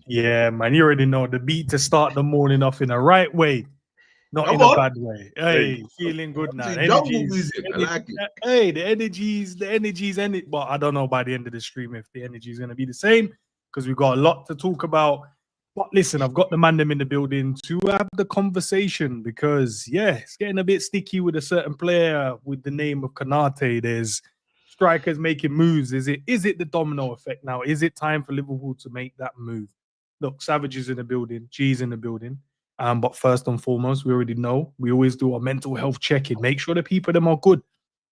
Yeah, man, you already know the beat to start the morning off in the right way, not Come in a on. bad way. Hey, feeling good now. See, jungle music. I like it. Hey, the energy's in it. But I don't know by the end of the stream if the energy is going to be the same because we've got a lot to talk about. But listen, I've got the man them in the building to have the conversation because, yeah, it's getting a bit sticky with a certain player with the name of Konaté. There's strikers making moves. Is it the domino effect now? Is it time for Liverpool to make that move? Look, Savage is in the building. G's in the building. But first and foremost, we already know we always do a mental health check-in. Make sure the people them are good.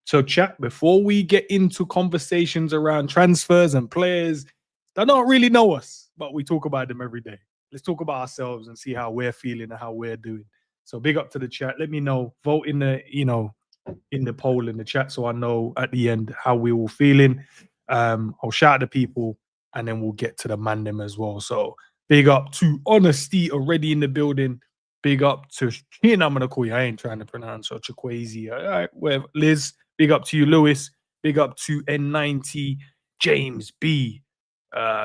So, chat, before we get into conversations around transfers and players that don't really know us, but we talk about them every day. Let's talk about ourselves and see how we're feeling and how we're doing. So, big up to the chat. Let me know. Vote in the, in the poll in the chat so I know at the end how we're all feeling. I'll shout at the people and then we'll get to the man them as well. So, big up to Honesty already in the building. Big up to Chin. I'm gonna call you. I ain't trying to pronounce or Chikwueze. All right, whatever. Liz. Big up to you, Lewis. Big up to N90, James B.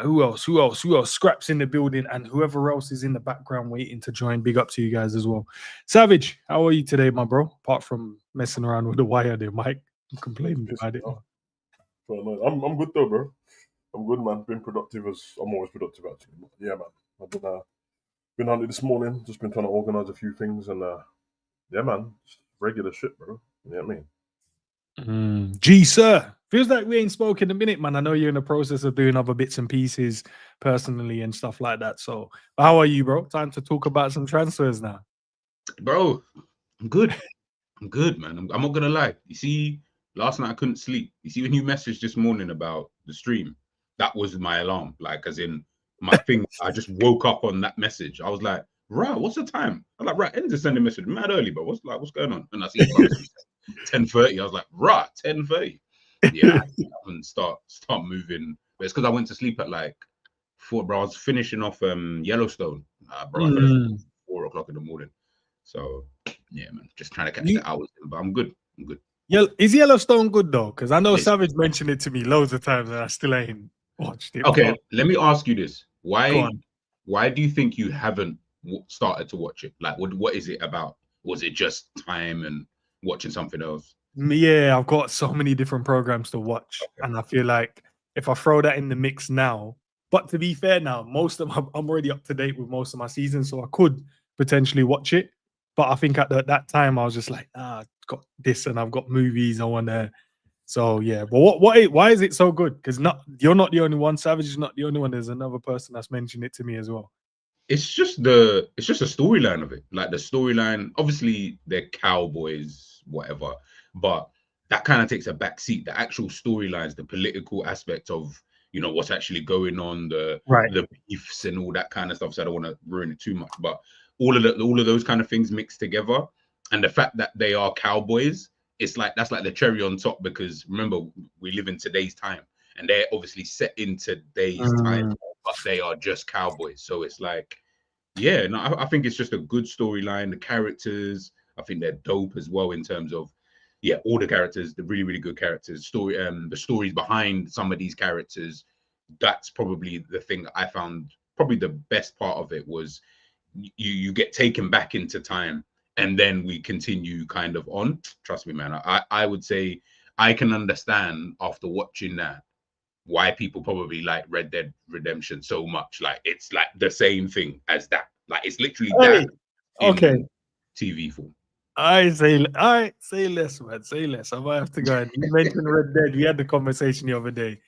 Who else? Scraps in the building, and whoever else is in the background waiting to join. Big up to you guys as well. Savage, how are you today, my bro? Apart from messing around with the wire there, Mike. I'm complaining about it. I'm good though, bro. I'm good, man. Been productive as I'm always productive, actually. But yeah, man. I've been on it this morning. Just been trying to organize a few things, and yeah, man. Just regular shit, bro. You know what I mean? G sir, feels like we ain't spoken a minute, man. I know you're in the process of doing other bits and pieces personally and stuff like that. So, how are you, bro? Time to talk about some transfers now, bro. I'm good. I'm good, man. I'm not gonna lie. You see, last night I couldn't sleep. You see, when you messaged this morning about the stream, that was my alarm. Like, as in my thing. I just woke up on that message. I was like, right, what's the time? I'm like, right, end to send a message. Mad early, but what's going on? And I see 10:30. I was like, right, 10:30. Yeah, I haven't start moving. But it's because I went to sleep at like 4, bro. I was finishing off Yellowstone, bro. I fell asleep at 4 o'clock in the morning. So yeah, man, just trying to catch the hours. But I'm good. Is Yellowstone good though? Because I know Savage mentioned it to me loads of times, and I still ain't watched it. Okay, let me ask you this: why do you think you haven't started to watch it? Like, what is it about? Was it just time and watching something else? Yeah, I've got so many different programs to watch, and I feel like if I throw that in the mix now, but to be fair, now I'm already up to date with most of my seasons, so I could potentially watch it. But I think at that time I was just like, I've got this and I've got movies I want to. So yeah, but why is it so good? Because you're not the only one. Savage is not the only one. There's another person that's mentioned it to me as well. It's just a storyline of it. Like the storyline, obviously they're cowboys, whatever, but that kind of takes a back seat. The actual storylines, the political aspect of what's actually going on, the beefs and all that kind of stuff. So I don't want to ruin it too much, but all of those kind of things mixed together, and the fact that they are cowboys, it's like that's like the cherry on top, because remember, we live in today's time and they're obviously set in today's time, but they are just cowboys. So it's like, yeah, no, I think it's just a good storyline. The characters, I think they're dope as well in terms of, yeah, all the characters, the really, really good characters. The stories behind some of these characters, that's probably the thing that I found probably the best part of it was you get taken back into time and then we continue kind of on. Trust me, man, I would say I can understand after watching that why people probably like Red Dead Redemption so much. Like, it's like the same thing as that. Like, it's literally that in TV form. I say less, man. Say less. I might have to go ahead. You mentioned Red Dead. We had the conversation the other day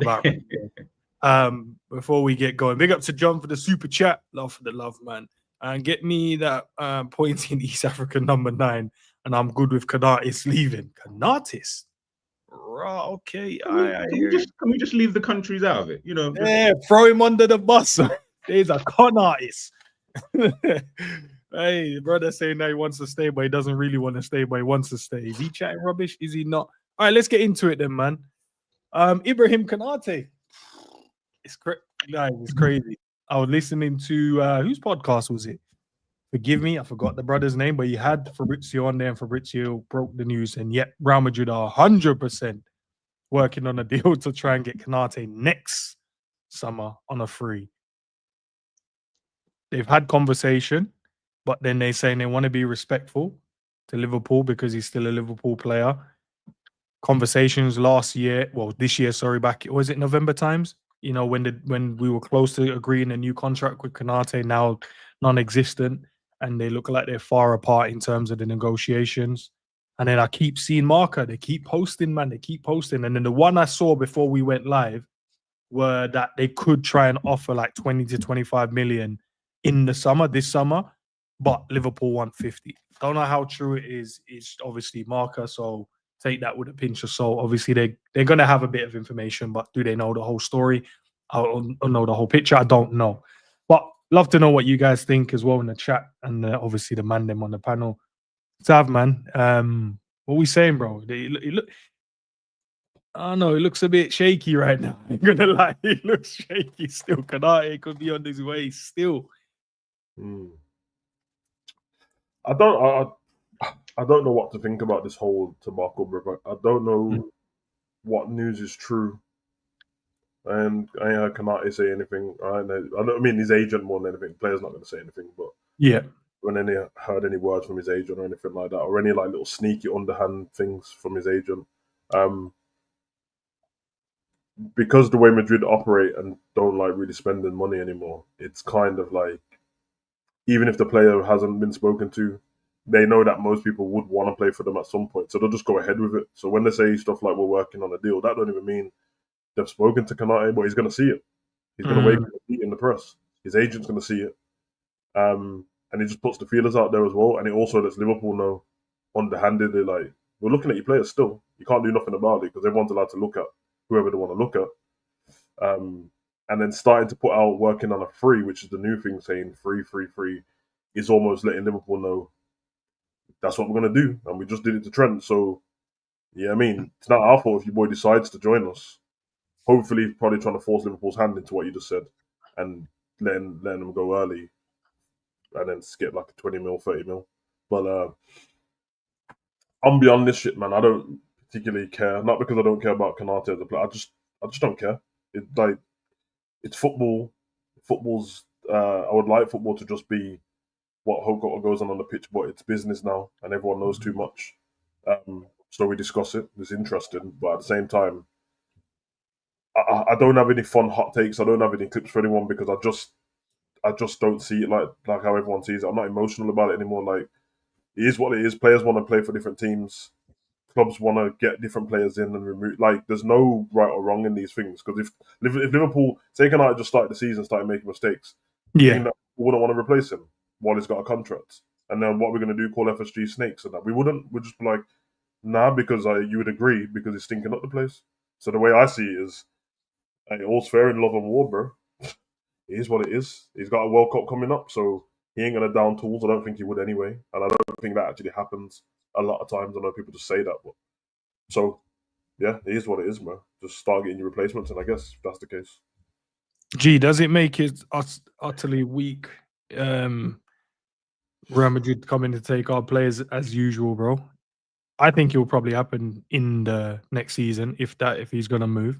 about Red Dead. Before we get going, big up to John for the super chat. Love for the love, man. And get me that point in East Africa number 9. And I'm good with Konatis leaving. Konatis? Okay. Can we just leave the countries out of it? Yeah, throw him under the bus. He's a con artist. Hey, brother saying that he wants to stay, but he doesn't really want to stay, but he wants to stay. Is he chatting rubbish? Is he not? All right, let's get into it then, man. Ibrahim Konaté. It's crazy. I was listening to whose podcast was it? Forgive me, I forgot the brother's name, but he had Fabrizio on there, and Fabrizio broke the news. And yet, Real Madrid are 100% working on a deal to try and get Konaté next summer on a free. they've had conversation, but then they're saying they want to be respectful to Liverpool because he's still a Liverpool player. Conversations this year, sorry, back, was it November times? You know, when we were close to agreeing a new contract with Konaté, now non-existent, and they look like they're far apart in terms of the negotiations. And then I keep seeing Marca, they keep posting, man, they keep posting. And then the one I saw before we went live were that they could try and offer like 20 to 25 million in the summer, this summer, but Liverpool want 50. Don't know how true it is. It's obviously Marca, so take that with a pinch of salt. Obviously, they're going to have a bit of information, but do they know the whole story or know the whole picture? I don't know. But love to know what you guys think as well in the chat, and obviously the man them on the panel. Sav, man, what we saying, bro? I don't know, it looks a bit shaky right now. I'm gonna lie, it looks shaky still. Konaté could be on his way still. I don't know what to think about this whole tobacco, bro. I don't know what news is true. And I ain't heard Konaté say anything. I mean his agent more than anything. The player's not going to say anything, but yeah, when any heard any words from his agent or anything like that, or any like little sneaky underhand things from his agent, because the way Madrid operate and don't like really spending money anymore, it's kind of like even if the player hasn't been spoken to, they know that most people would want to play for them at some point, so they'll just go ahead with it. So when they say stuff like we're working on a deal, that don't even mean they've spoken to Konaté, but he's going to see it. He's going to wake up and see it in the press. His agent's going to see it. And he just puts the feelers out there as well. And it also lets Liverpool know underhandedly, like, we're looking at your players still. You can't do nothing about it because everyone's allowed to look at whoever they want to look at. And then starting to put out working on a free, which is the new thing, saying free, is almost letting Liverpool know that's what we're going to do. And we just did it to Trent. So, yeah, I mean, it's not our fault if your boy decides to join us. Hopefully, probably trying to force Liverpool's hand into what you just said and letting them go early and then skip like a 20 mil, 30 mil. But I'm beyond this shit, man. I don't particularly care. Not because I don't care about Konaté as a player. I just don't care. It's football. Football's. I would like football to just be what goes on the pitch, but it's business now, and everyone knows too much. So we discuss it. It's interesting, but at the same time, I don't have any fun hot takes. I don't have any clips for anyone because I just don't see it like how everyone sees it. I'm not emotional about it anymore. Like, it is what it is. Players want to play for different teams. Clubs want to get different players in and remove. Like, there's no right or wrong in these things. Because if Liverpool, say Konaté just started the season, started making mistakes, yeah, that we wouldn't want to replace him while he's got a contract. And then what we're going to do, call FSG snakes and that. We wouldn't. We'd just be like, nah, because you would agree because he's stinking up the place. So the way I see it is, hey, all's fair in love and war, bro. It is what it is. He's got a World Cup coming up, so he ain't gonna down tools. I don't think he would anyway, and I don't think that actually happens a lot of times. I know people just say that, but so yeah, it is what it is, man. Just start getting your replacements, and I guess if that's the case. Gee, does it make it utterly weak? Real Madrid coming to take our players as usual, bro. I think it will probably happen in the next season if he's gonna move,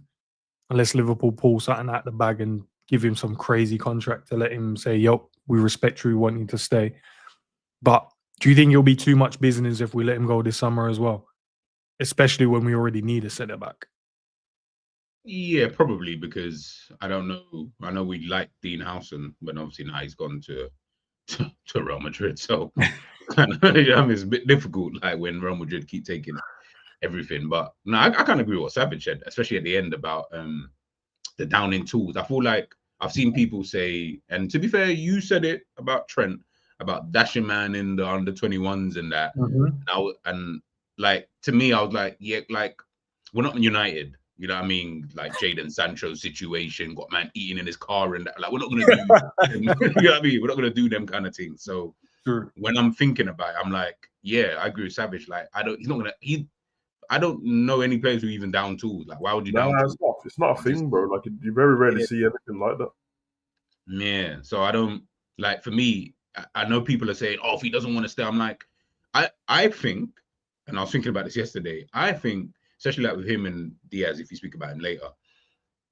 unless Liverpool pull something out the bag and give him some crazy contract to let him say, "Yo, we respect you, we want you to stay." But do you think it'll be too much business if we let him go this summer as well, especially when we already need a centre back? Yeah, probably because I don't know. I know we like Dean Howson, but obviously now he's gone to Real Madrid, so it's a bit difficult. Like when Real Madrid keep taking everything, but no, I can't agree with what Savage said, especially at the end about the downing tools. I feel like I've seen people say, and to be fair, you said it about Trent, about dashing man in the under 21s and that. And like to me, I was like, yeah, like we're not United. You know what I mean? Like Jadon Sancho's situation, got man eating in his car and that. Like we're not gonna do, you know what I mean? We're not gonna do them kind of things. So when I'm thinking about it, I'm like, yeah, I agree with Savage. Like I don't know any players who even down tools. Like, why would you down tools? It's not a thing, bro. Like, you very rarely see anything like that. Yeah. So I don't, like, for me, I know people are saying, oh, if he doesn't want to stay, I'm like, I think, and I was thinking about this yesterday, I think, especially like with him and Diaz, if you speak about him later,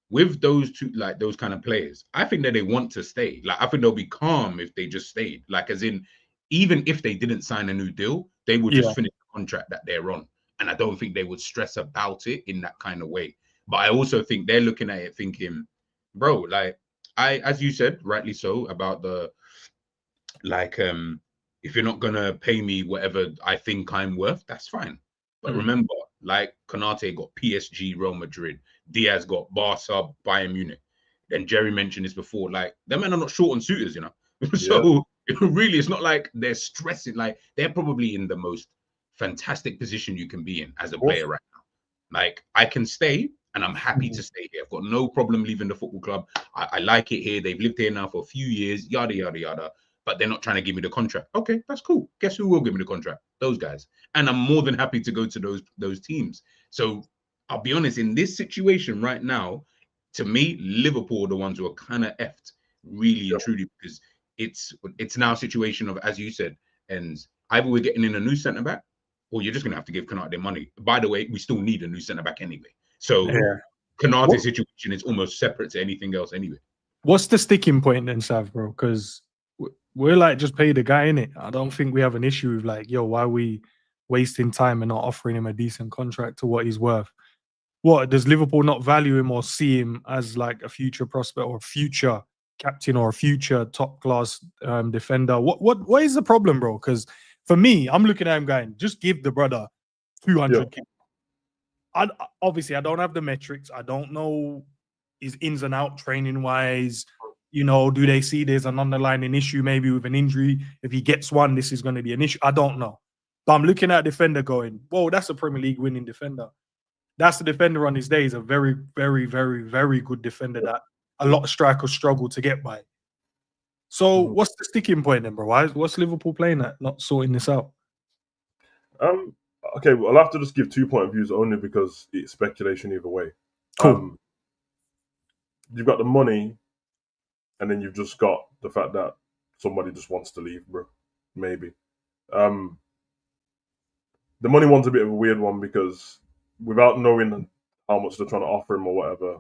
with those two, like those kind of players, I think that they want to stay. Like, I think they'll be calm if they just stayed. Like, as in, even if they didn't sign a new deal, they would just finish the contract that they're on. And I don't think they would stress about it in that kind of way. But I also think they're looking at it thinking, bro, like, as you said, rightly so, about the, like, if you're not gonna pay me whatever I think I'm worth, that's fine. But remember, like, Konaté got PSG, Real Madrid, Diaz got Barca, Bayern Munich. Then Jerry mentioned this before, like, them men are not short on suitors, you know. So really, it's not like they're stressing. Like, they're probably in the most fantastic position you can be in as a player right now. Like, I can stay, and I'm happy to stay here. I've got no problem leaving the football club. I like it here. They've lived here now for a few years, yada, yada, yada. But they're not trying to give me the contract. Okay, that's cool. Guess who will give me the contract? Those guys. And I'm more than happy to go to those teams. So I'll be honest, in this situation right now, to me, Liverpool are the ones who are kind of effed, really and truly, because it's now a situation of, as you said, and either we're getting in a new centre back, or you're just gonna have to give Konaté money. By the way, we still need a new centre back anyway. So Konaté's situation is almost separate to anything else anyway. What's the sticking point then, Sav, bro? Because we're like, just pay the guy, innit? I don't think we have an issue with like, yo, why are we wasting time and not offering him a decent contract to what he's worth? What, does Liverpool not value him or see him as like a future prospect or a future captain or a future top class defender? What is the problem, bro? Because for me, I'm looking at him going, just give the brother 200K. Obviously, I don't have the metrics. I don't know his ins and out training wise. You know, do they see there's an underlying issue maybe with an injury? If he gets one, this is going to be an issue. I don't know. But I'm looking at a defender going, whoa, that's a Premier League winning defender. That's the defender on his day. He's a very, very, very, very good defender that a lot of strikers struggle to get by. So what's the sticking point then, bro? What's Liverpool playing at, not sorting this out? Okay, well, I'll have to just give 2 point of views only because it's speculation either way. Cool. You've got the money, and then you've just got the fact that somebody just wants to leave, bro. Maybe. The money one's a bit of a weird one because without knowing how much they're trying to offer him or whatever,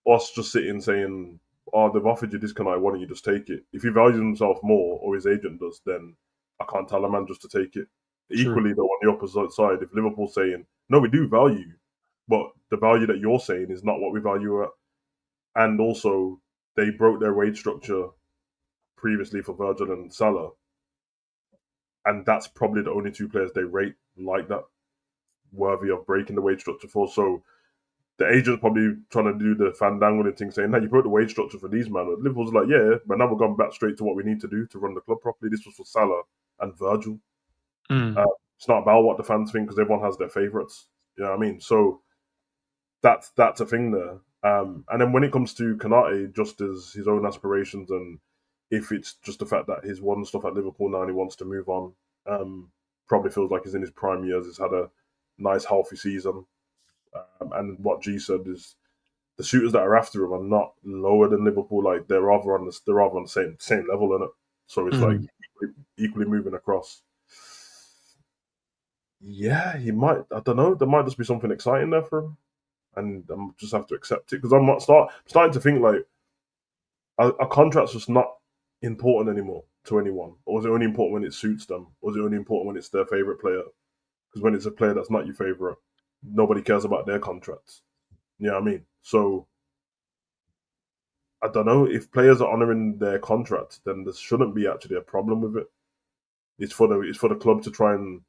us just sitting saying, oh, they've offered you this, why don't you just take it? If he values himself more, or his agent does, then I can't tell a man just to take it. True. Equally, though, on the opposite side, if Liverpool's saying, no, we do value you, but the value that you're saying is not what we value at. And also, they broke their wage structure previously for Virgil and Salah. And that's probably the only two players they rate like that, worthy of breaking the wage structure for. So the agent's probably trying to do the fandangling thing, saying, hey, you broke the wage structure for these men. Liverpool's like, yeah, but now we're going back straight to what we need to do to run the club properly. This was for Salah and Virgil. It's not about what the fans think because everyone has their favourites. You know what I mean? So that's a thing there. And then when it comes to Konaté, just as his own aspirations, and if it's just the fact that he's won stuff at Liverpool now and he wants to move on, probably feels like he's in his prime years. He's had a nice, healthy season. And what G said is the shooters that are after him are not lower than Liverpool. Like they're rather on the same level in it. So it's like equally moving across. Yeah, he might. I don't know. There might just be something exciting there for him, and I'm just have to accept it because I'm starting to think like a contract's just not important anymore to anyone. Or is it only important when it suits them? Or is it only important when it's their favorite player? Because when it's a player that's not your favorite, nobody cares about their contracts. You know what I mean? So I don't know if players are honouring their contracts, then there shouldn't be actually a problem with it. It's for the club to try and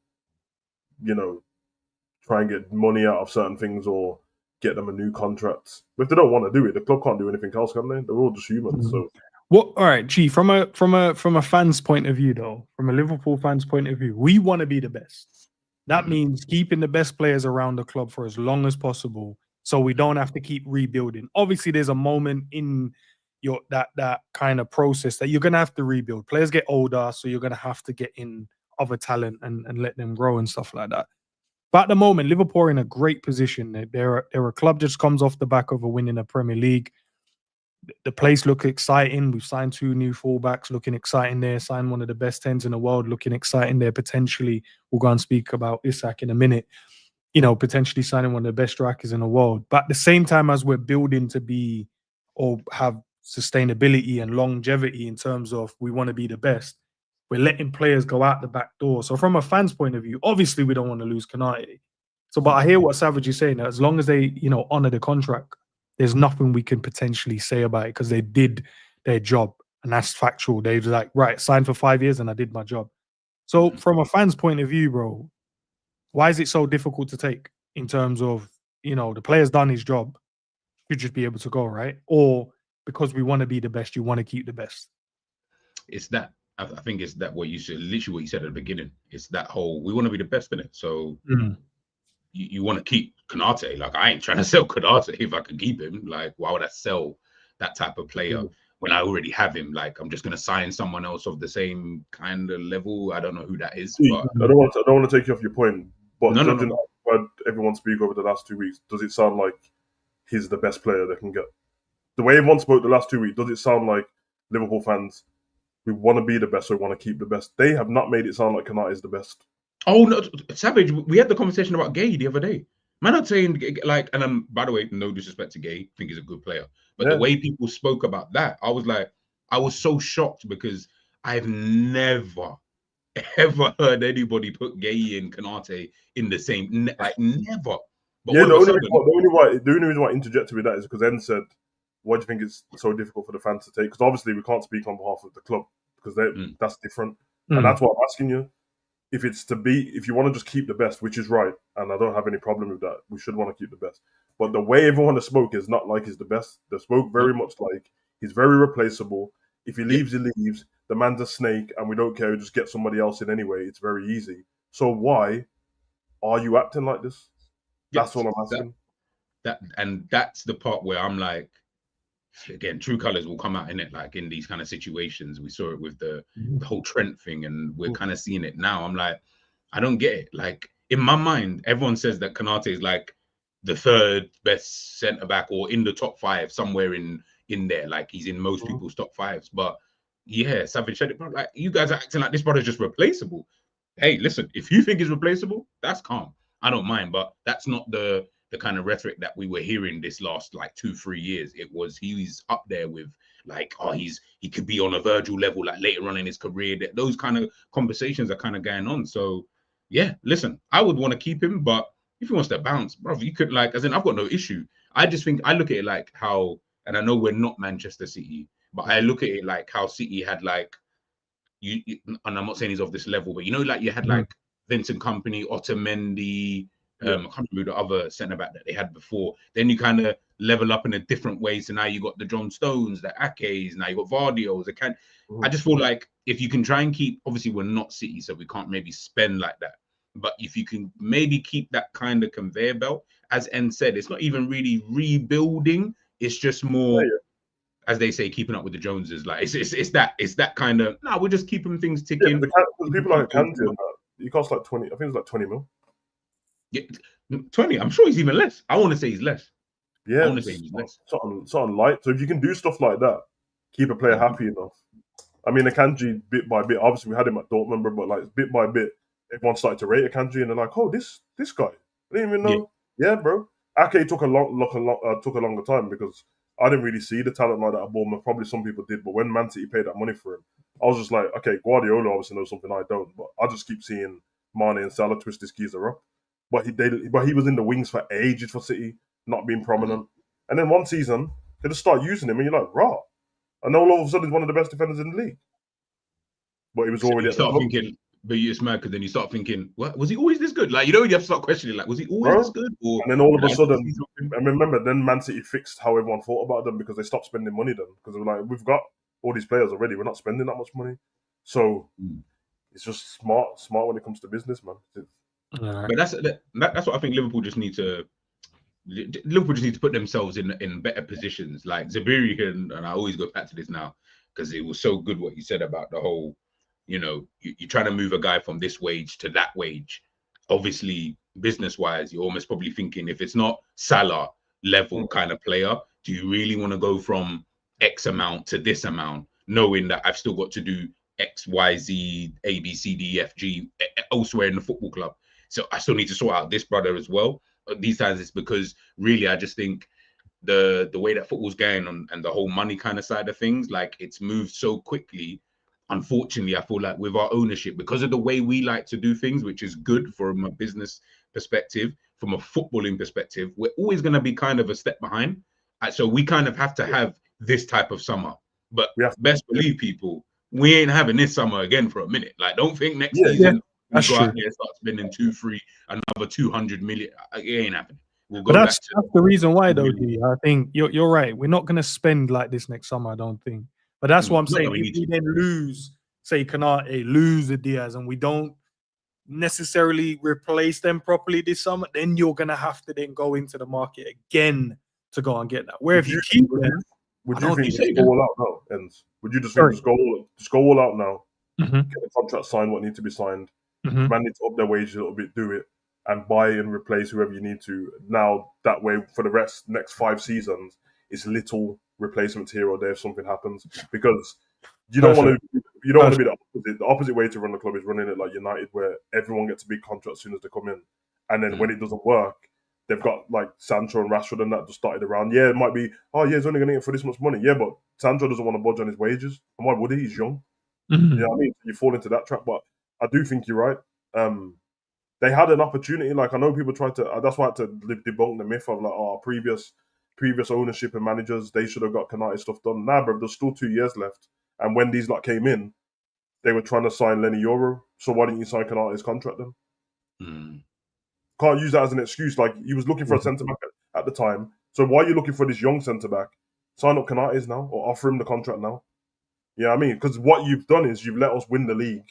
get money out of certain things or get them a new contract. But if they don't want to do it, the club can't do anything else, can they? They're all just humans. So all right, G, from a fan's point of view though, from a Liverpool fan's point of view, we want to be the best. That means keeping the best players around the club for as long as possible so we don't have to keep rebuilding. Obviously, there's a moment in that kind of process that you're going to have to rebuild. Players get older, so you're going to have to get in other talent and let them grow and stuff like that. But at the moment, Liverpool are in a great position. They're a club just comes off the back of a win in the Premier League. The place looks exciting. We've signed 2 new fullbacks, looking exciting there. Signed one of the best 10s in the world, looking exciting there. Potentially, we'll go and speak about Isak in a minute. potentially signing one of the best strikers in the world. But at the same time as we're building to be or have sustainability and longevity in terms of we want to be the best, we're letting players go out the back door. So from a fan's point of view, obviously we don't want to lose Konaté. So, but I hear what Savage is saying, that as long as they, honor the contract, there's nothing we can potentially say about it because they did their job. And that's factual. They're like, right, signed for 5 years and I did my job. So from a fan's point of view, bro, why is it so difficult to take in terms of, the player's done his job, should just be able to go, right? Or because we want to be the best, you want to keep the best? It's that. I think it's that what you said, literally what you said at the beginning. It's that whole, we want to be the best in it. So you want to keep Konaté. Like, I ain't trying to sell Konaté if I can keep him. Like, why would I sell that type of player when I already have him? Like, I'm just going to sign someone else of the same kind of level. I don't know who that is. But I don't want to take you off your point, but no. I've heard everyone speak over the last 2 weeks. Does it sound like he's the best player they can get? The way everyone spoke the last 2 weeks, does it sound like Liverpool fans, we want to be the best, so we want to keep the best? They have not made it sound like Konaté is the best. Oh no, Savage! We had the conversation about Gay the other day. Man, I'm saying, like, and by the way, no disrespect to Gay, I think he's a good player, but the way people spoke about that, I was like, I was so shocked because I've never ever heard anybody put Gay and Konaté in the same, like, never. But the only reason why I interjected with that is because N said, "Why do you think it's so difficult for the fans to take?" Because obviously we can't speak on behalf of the club because that's different, and that's what I'm asking you. If you want to just keep the best, which is right, and I don't have any problem with that, we should want to keep the best. But the way everyone has spoke is not like he's the best. They spoke very much like he's very replaceable. If he leaves, he leaves. The man's a snake, and we don't care. We just get somebody else in anyway. It's very easy. So why are you acting like this? That's all I'm asking. That's the part where I'm like, again, true colors will come out in it, like in these kind of situations. We saw it with the whole Trent thing, and we're kind of seeing it now. I'm like, I don't get it. Like, in my mind, everyone says that Konaté is like the third best centre back or in the top 5, somewhere in there. Like, he's in most people's top 5s. But yeah, Savage said it, bro. Like, you guys are acting like this brother's just replaceable. Hey, listen, if you think he's replaceable, that's calm. I don't mind, but that's not the kind of rhetoric that we were hearing this last like 2-3 years. It was he's up there with like, oh, he could be on a Virgil level like later on in his career. Those kind of conversations are kind of going on. So yeah, listen, I would want to keep him, but if he wants to bounce, bro, you could, like, as in, I've got no issue. I just think I look at it like how, and I know we're not Manchester City, but I look at it like how City had like you and I'm not saying he's of this level, but like you had like Vincent Kompany, Otamendi. I can't remember the other centre back that they had before. Then you kind of level up in a different way. So now you got the John Stones, the Akes, now you got Vardios. I just feel like if you can try and keep, obviously we're not City, so we can't maybe spend like that. But if you can maybe keep that kind of conveyor belt, as N said, it's not even really rebuilding. It's just more, as they say, keeping up with the Joneses. Like it's that kind of, we're just keeping things ticking. The people like Kanté, he costs like 20. I think it's like 20 mil. Yeah, 20. I'm sure he's even less. I want to say he's less. Yeah, I want to say he's less. Something light. So if you can do stuff like that, keep a player happy enough. I mean, Akanji, bit by bit. Obviously, we had him at Dortmund, but like bit by bit, everyone started to rate Akanji, and they're like, "Oh, this guy." I didn't even know. Yeah, bro. Ake took a longer time because I didn't really see the talent like that at Bournemouth. Probably some people did, but when Man City paid that money for him, I was just like, okay, Guardiola obviously knows something I don't, but I just keep seeing Mane and Salah twist this geezer up. But he was in the wings for ages for City, not being prominent. And then one season, they just start using him, and you're like, rah. And all of a sudden, he's one of the best defenders in the league. But he was already at the club. Thinking, but you're just mad because then you start thinking, what, was he always this good? Like, you have to start questioning, like, was he always this good? Or, and then all of a sudden, and remember, then Man City fixed how everyone thought about them because they stopped spending money then. Because they were like, we've got all these players already, we're not spending that much money. So it's just smart when it comes to business, man. But that's what I think Liverpool just need to put themselves in better positions. Like Zabiri and I always go back to this now because it was so good what you said about the whole, you're trying to move a guy from this wage to that wage. Obviously, business-wise, you're almost probably thinking if it's not Salah level kind of player, do you really want to go from X amount to this amount, knowing that I've still got to do X, Y, Z, A, B, C, D, E, F, G elsewhere in the football club? So I still need to sort out this brother as well. These times it's because really I just think the way that football's going on and the whole money kind of side of things, like it's moved so quickly. Unfortunately, I feel like with our ownership, because of the way we like to do things, which is good from a business perspective, from a footballing perspective, we're always going to be kind of a step behind. So we kind of have to have this type of summer. But best believe people, we ain't having this summer again for a minute. Like, don't think next season we go out there and start spending 2-3, another 200 million. It ain't happening. We'll go that's back to the reason why, though, D. I think you're right. We're not going to spend like this next summer, I don't think. But that's what I'm saying. If we then lose, say, Konaté, lose the Diaz, and we don't necessarily replace them properly this summer, then you're going to have to then go into the market again to go and get that. Where if you keep them, would you think just go all out now? And would you just think just go all out now? Get the contract signed, what needs to be signed. Man needs to up their wages a little bit, do it, and buy and replace whoever you need to. Now that way, for the next 5 seasons, it's little replacements here or there if something happens, because you don't want to. You don't want to be the opposite. The opposite way to run the club is running it like United, where everyone gets a big contract as soon as they come in, and then when it doesn't work, they've got like Sancho and Rashford and that just started around. Yeah, it might be, he's only going to get it for this much money. Yeah, but Sancho doesn't want to budge on his wages, and why would he? He's young. You know what I mean? You fall into that trap, but I do think you're right. They had an opportunity. Like, I know people tried to. That's why I had to debunk the myth of like, previous ownership and managers, they should have got Konaté stuff done. Nah, bro, there's still 2 years left. And when these lot came in, they were trying to sign Lenny Yoro. So why didn't you sign Konaté's contract then? Can't use that as an excuse. Like, he was looking for a centre back at the time. So why are you looking for this young centre back? Sign up Konaté's now, or offer him the contract now. You know what I mean? Because what you've done is you've let us win the league,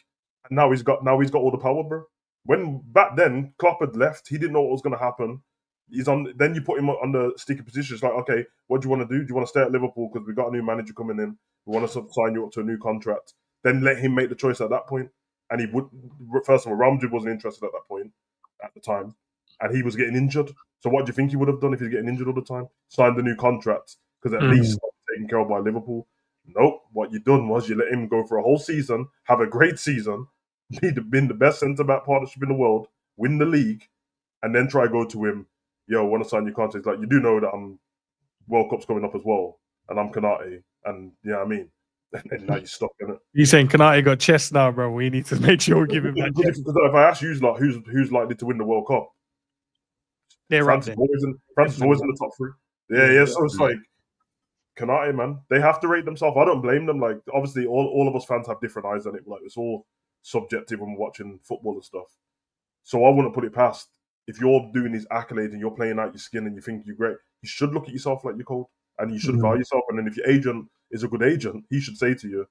and now he's got all the power, bro. When back then Klopp had left, he didn't know what was going to happen. Then you put him on the sticky position. It's like, okay, what do you want to do? Do you want to stay at Liverpool because we got a new manager coming in? We want to sign you up to a new contract. Then let him make the choice at that point. And he would. First of all, Ramsey wasn't interested at that point, at the time, and he was getting injured. So what do you think he would have done if he's getting injured all the time? Signed the new contract because at least taken care of by Liverpool. Nope. What you done was you let him go for a whole season, have a great season, been the best centre-back partnership in the world, win the league, and then try to go to him, yo, want to sign your contract. Like, you do know that World Cup's coming up as well, and I'm Konaté, and you know what I mean? And now you're stuck in it. You're saying Konaté got chest now, bro. We need to make sure we give him that chest. Because if I ask you like, who's likely to win the World Cup, France is always in the top 3. Yeah. So it's like, Konaté, man, they have to rate themselves. I don't blame them. Like, obviously, all of us fans have different eyes on it. Like, it's all subjective when watching football and stuff. So I wouldn't put it past. If you're doing these accolades and you're playing out your skin and you think you're great, you should look at yourself like you're cold, and you should value yourself. And then if your agent is a good agent, he should say to you,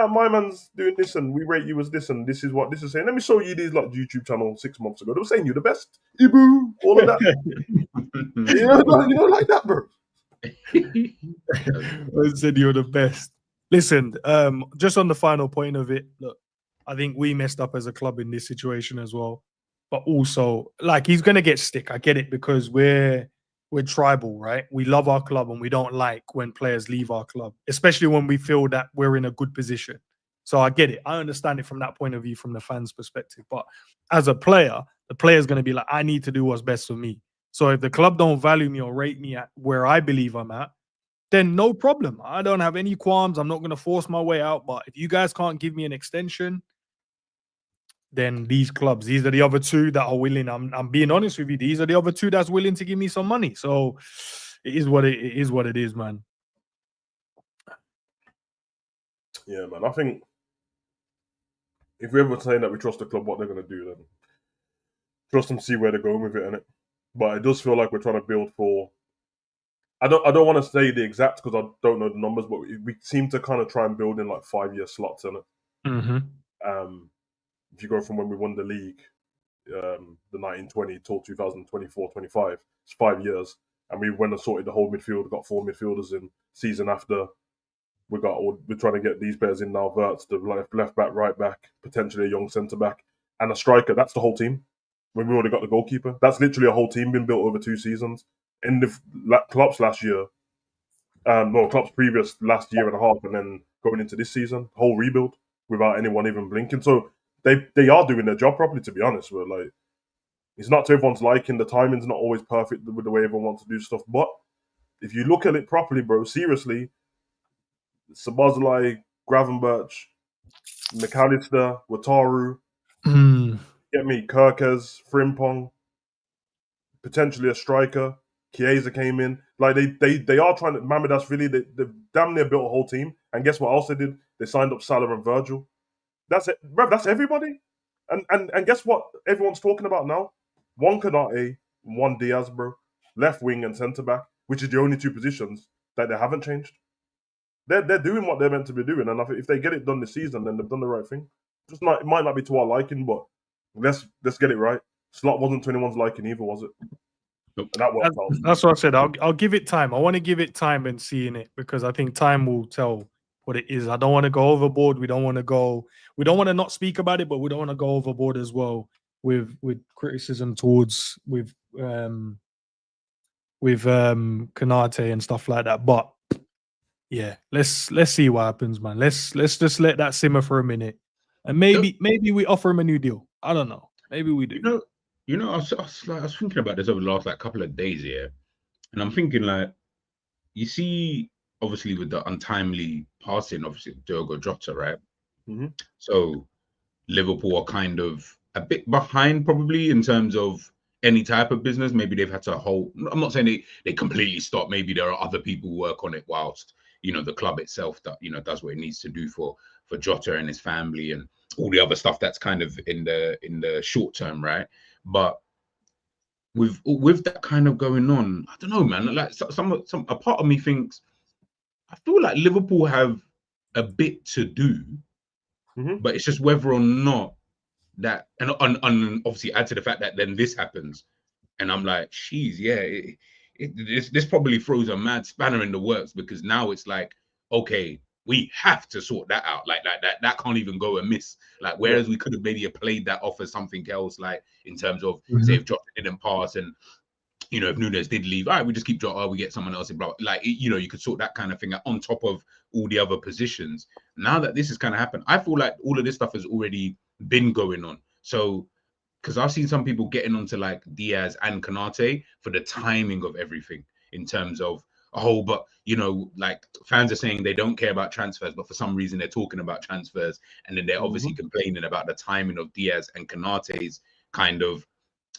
my man's doing this and we rate you as this and this is what this is saying. Let me show you these like YouTube channel 6 months ago. They were saying you're the best. Ibu, all of that. Like that, bro. I said you're the best. Listen, just on the final point of it, look, I think we messed up as a club in this situation as well. But also, like, he's gonna get stick. I get it, because we're tribal, right? We love our club and we don't like when players leave our club, especially when we feel that we're in a good position. So I get it. I understand it from that point of view, from the fans' perspective. But as a player, the player's going to be like, I need to do what's best for me. So if the club don't value me or rate me at where I believe I'm at, then no problem. I don't have any qualms. I'm not going to force my way out. But if you guys can't give me an extension, then these are the other 2 that are willing. I'm being honest with you. These are the other 2 that's willing to give me some money. So it is what it is, man. Yeah, man. I think if we're ever saying that we trust the club, what they're going to do, then trust them, see where they're going with it, innit? But it does feel like we're trying to build for. I don't want to say the exact because I don't know the numbers, but we seem to kind of try and build in like 5-year slots in it. If you go from when we won the league, the 1920 till 2024-25, it's 5 years, and we went and sorted the whole midfield. Got 4 midfielders in. Season after, we're trying to get these players in now. Verts, the left back, right back, potentially a young centre back, and a striker. That's the whole team. When we already got the goalkeeper, that's literally a whole team been built over 2 seasons. In the Klopp's last year, Klopp's previous last year and a half, and then going into this season, whole rebuild without anyone even blinking. So they are doing their job properly. To be honest, but like it's not to everyone's liking. The timing's not always perfect with the way everyone wants to do stuff. But if you look at it properly, bro, seriously, Sabazalai, Gravenberch, McAllister, Wataru, get me, Kirkes, Frimpong, potentially a striker. Chiesa came in. Like they are trying to Mamadas Philly, they've damn near built a whole team. And guess what else they did? They signed up Salah and Virgil. That's it, bro. That's everybody. And guess what? Everyone's talking about now. One Konaté, one Diaz, bro. Left wing and centre back, which is the only two positions that they haven't changed. They're doing what they're meant to be doing, and I think if they get it done this season, then they've done the right thing. Just not, it might not be to our liking, but let's get it right. Slot wasn't to anyone's liking either, was it? And that worked out. That's what I said. I'll give it time. I want to give it time and seeing it because I think time will tell what it is. I don't want to go overboard. We don't want to not speak about it, but we don't want to go overboard as well with criticism towards with Konaté and stuff like that. But yeah, let's see what happens, man. Let's just let that simmer for a minute, and maybe we offer him a new deal. I don't know. Maybe we do. I was thinking about this over the last couple of days here, and I'm thinking like, you see, obviously with the untimely passing, obviously Diogo Jota, right? Mm-hmm. So Liverpool are kind of a bit behind probably in terms of any type of business. Maybe they've had to hold. I'm not saying they completely stop. Maybe there are other people who work on it whilst the club itself that does what it needs to do for Jota and his family and all the other stuff that's kind of in the short term, right? But with that kind of going on, I don't know, man. Like a part of me thinks I feel like Liverpool have a bit to do, but it's just whether or not that, and obviously add to the fact that then this happens, and I'm like, geez, yeah, this probably throws a mad spanner in the works because now it's like, okay, we have to sort that out. Like that can't even go amiss. Like whereas we could have maybe played that off as something else, like in terms of say if Jota didn't pass and if Nunes did leave, all right, we just keep Jota, we get someone else in, blah. Like you could sort that kind of thing out on top of all the other positions. Now that this has kind of happened, I feel like all of this stuff has already been going on. So because I've seen some people getting onto like Diaz and Konaté for the timing of everything in terms of, but like fans are saying they don't care about transfers, but for some reason they're talking about transfers, and then they're obviously complaining about the timing of Diaz and Konaté's kind of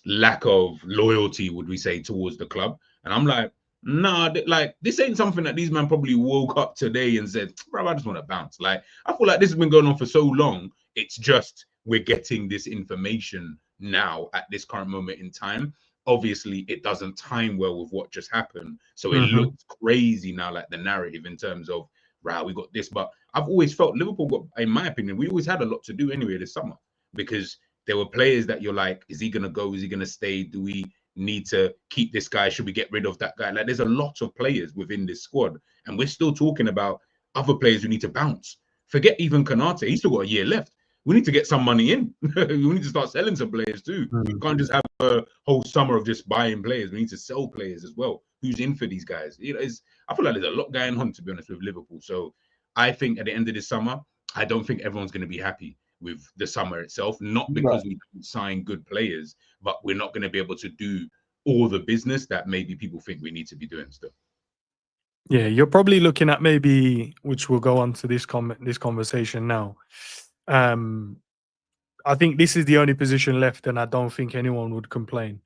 lack of loyalty, would we say, towards the club. And I'm like, nah, like this ain't something that these men probably woke up today and said, bro, I just want to bounce. Like I feel like this has been going on for so long. It's just we're getting this information now at this current moment in time. Obviously, it doesn't time well with what just happened. So it looks crazy now, like the narrative in terms of, right, we got this. But I've always felt Liverpool got, in my opinion, we always had a lot to do anyway this summer because there were players that you're like, is he going to go? Is he going to stay? Do we need to keep this guy? Should we get rid of that guy? Like there's a lot of players within this squad. And we're still talking about other players who need to bounce. Forget even Konaté. He's still got a year left. We need to get some money in. We need to start selling some players too. We can't just have a whole summer of just buying players. We need to sell players as well. Who's in for these guys? I feel like there's a lot going on, to be honest, with Liverpool. So I think at the end of this summer, I don't think everyone's going to be happy with the summer itself. Not because we don't sign good players, but we're not going to be able to do all the business that maybe people think we need to be doing still. Yeah, you're probably looking at maybe, which we'll go on to this conversation now. I think this is the only position left, and I don't think anyone would complain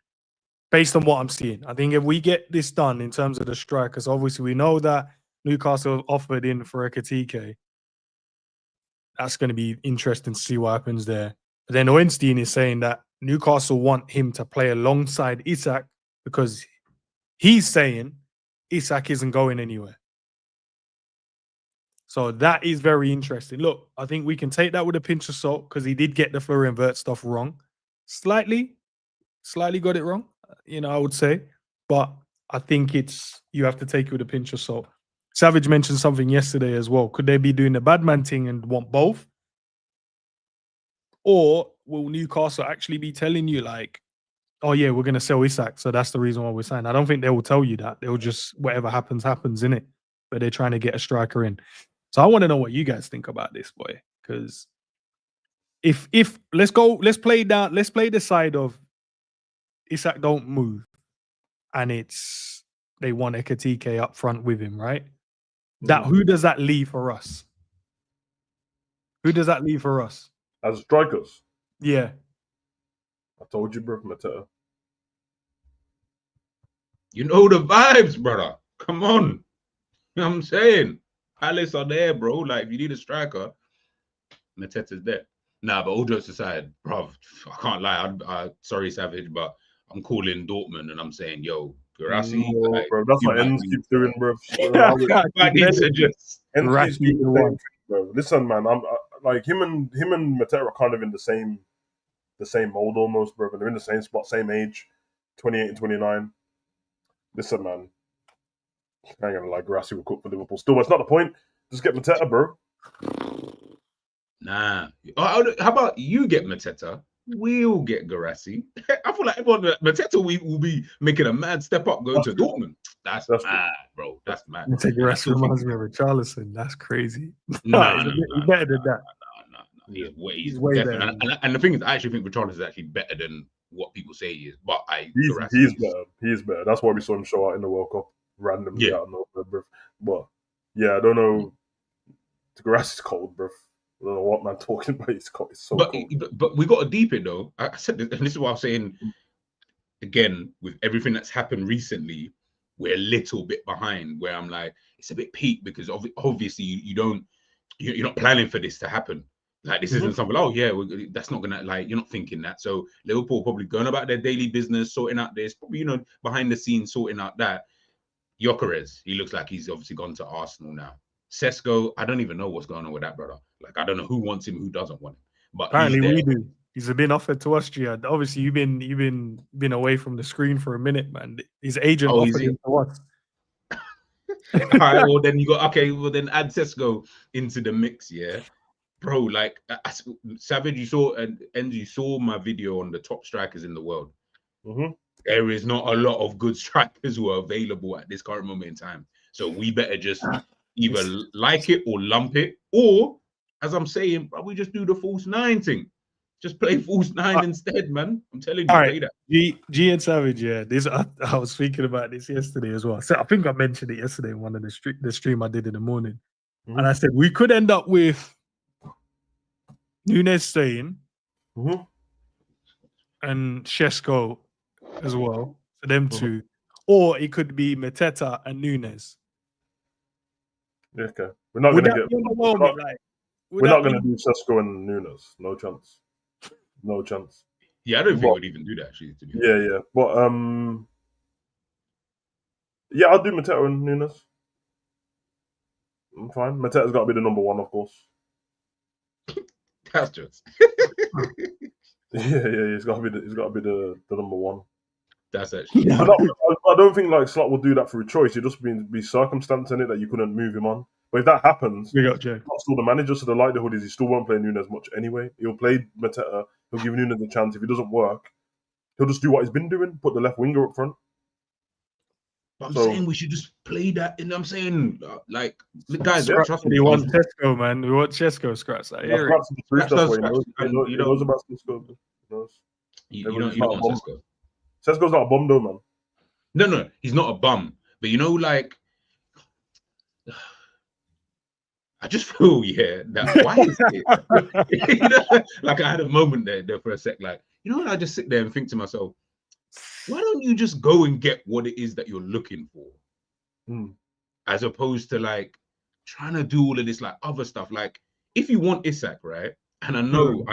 based on what I'm seeing. I think if we get this done in terms of the strikers, obviously we know that Newcastle offered in for Ekitike. That's going to be interesting to see what happens there. But then Oenstein is saying that Newcastle want him to play alongside Isak because he's saying Isak isn't going anywhere. So that is very interesting. Look, I think we can take that with a pinch of salt because he did get the Florian Wirtz stuff wrong. Slightly got it wrong, I would say. But I think you have to take it with a pinch of salt. Savage mentioned something yesterday as well. Could they be doing the bad man thing and want both? Or will Newcastle actually be telling you like, oh yeah, we're going to sell Isak, so that's the reason why we're signing? I don't think they will tell you that. They'll just, whatever happens, innit? But they're trying to get a striker in. So I want to know what you guys think about this, boy, because if let's play the side of Isak don't move, and it's they want Ekatike up front with him, right? Who does that leave for us? Who does that leave for us? As strikers? Yeah. I told you, bro, Mateta. You know the vibes, brother. Come on. You know what I'm saying? Palace are there, bro. Like, if you need a striker, Mateta's there. Nah, but all jokes aside, bro, I can't lie. Sorry, Savage, but I'm calling Dortmund and I'm saying, yo, Guirassy, no, like, bro, that's what Enns keeps doing, bro. I need to just Enns keeps doing the same thing, bro. Listen, man, I'm like him and Mateta are kind of in the same mold almost, bro. They're in the same spot, same age, 28 and 29. Listen, man, I ain't gonna lie, Guirassy will cook for Liverpool still, but it's not the point. Just get Mateta, bro. Nah. How about you get Mateta? We'll get Guirassy. I feel like Mateta will be making a mad step up going to Dortmund. That's mad, bro. That's mad. Guirassy reminds me of Richarlison. That's crazy. No, he's better than that. No. He's way better. And the thing is, I actually think Richarlison is actually better than what people say he is. But he's better. He's better. That's why we saw him show out in the World Cup randomly out of nowhere, bro. But yeah, I don't know. Guirassy's cold, bro. I don't know what man talking about. It's so cold. But we got to deep it though. I said this, and this is what I was saying. Again, with everything that's happened recently, we're a little bit behind. Where I'm like, it's a bit peak because obviously you're not planning for this to happen. Like this isn't something. Oh yeah, that's not gonna like. You're not thinking that. So Liverpool probably going about their daily business, sorting out this. Probably behind the scenes sorting out that. Gyökeres, he looks like he's obviously gone to Arsenal now. Sesko, I don't even know what's going on with that brother. Like I don't know who wants him, who doesn't want him. But apparently we do. He's been offered to us, Gia. Obviously, you've been away from the screen for a minute, man. His agent offered him to us. All right, well then then add Sesko into the mix, yeah, bro. Like Savage, you saw my video on the top strikers in the world. There is not a lot of good strikers who are available at this current moment in time. So we better just either like it or lump it, or as I'm saying, we just do the false nine thing. Just play false nine instead, man. I'm telling you, play that. G and Savage, yeah. I was speaking about this yesterday as well. So I think I mentioned it yesterday in one of the stream I did in the morning, and I said we could end up with Nunes staying and Sesko as well for them two, or it could be Mateta and Nunes. Yeah, okay. We're not gonna do Sesko and Nunes. No chance. No chance. Yeah, I don't think we'd even do that actually. To be honest. Yeah. But yeah, I'll do Mateta and Nunes. I'm fine. Mateta's got to be the number one, of course. That's just. Yeah. He's got to be the number one. That's actually. I don't think like Slot will do that through choice. He'd just be circumstance in it that you couldn't move him on. But if that happens, not still the manager, so the likelihood is he still won't play Nunes much anyway. He'll play Mateta. He'll give Nunes a chance. If it doesn't work, he'll just do what he's been doing, put the left winger up front. But I'm saying we should just play that. And I'm saying, like, guys, trust me. We want Sesko, man. We want Sesko scratch that. He knows about Sesko. You don't want Sesko. Sesko's not a bum, though, man. No, he's not a bum. But like, I just feel, that why is it? Like I had a moment there for a sec, like, I just sit there and think to myself, why don't you just go and get what it is that you're looking for? As opposed to like trying to do all of this like other stuff. Like if you want Isak, right? And I know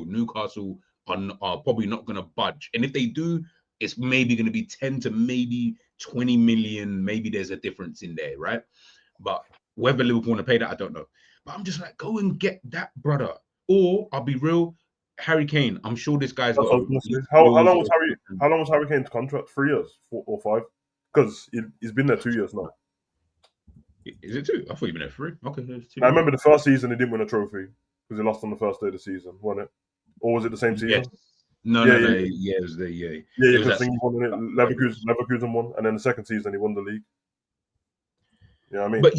Newcastle are probably not gonna budge. And if they do, it's maybe gonna be 10 to maybe 20 million. Maybe there's a difference in there, right? But whether Liverpool want to pay that, I don't know. But I'm just like, go and get that brother. Or I'll be real, Harry Kane. I'm sure this guy's got. How long was Harry Kane's contract? 3 years, 4 or 5? Because he's been there 2 years now. Is it 2? I thought he'd been there 3. Okay, it's 2. I remember the first season he didn't win a trophy because he lost on the first day of the season, wasn't it? Or was it the same season? Yes. No. It was the because he won it. Leverkusen won, and then the second season he won the league. Yeah, I mean, but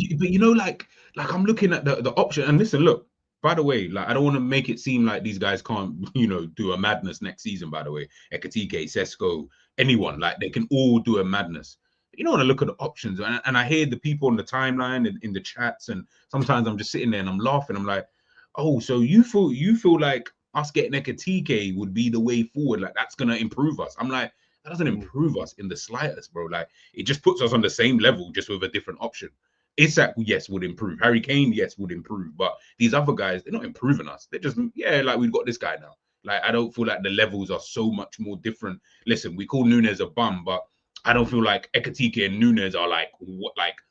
like I'm looking at the option, and listen, look, by the way, like I don't want to make it seem like these guys can't, do a madness next season. By the way, Ekatike, Sesko, anyone, like they can all do a madness. You don't want to look at the options, and I hear the people on the timeline and in the chats, and sometimes I'm just sitting there and I'm laughing. I'm like, oh, so you feel like us getting Ekatike would be the way forward? Like that's gonna improve us? I'm like, that doesn't improve us in the slightest, bro. Like it just puts us on the same level, just with a different option. Isak, yes, would improve. Harry Kane, yes, would improve. But these other guys, they're not improving us. They're just, like we've got this guy now. Like I don't feel like the levels are so much more different. Listen, we call Nunes a bum, but I don't feel like Ekatike and Nunes are like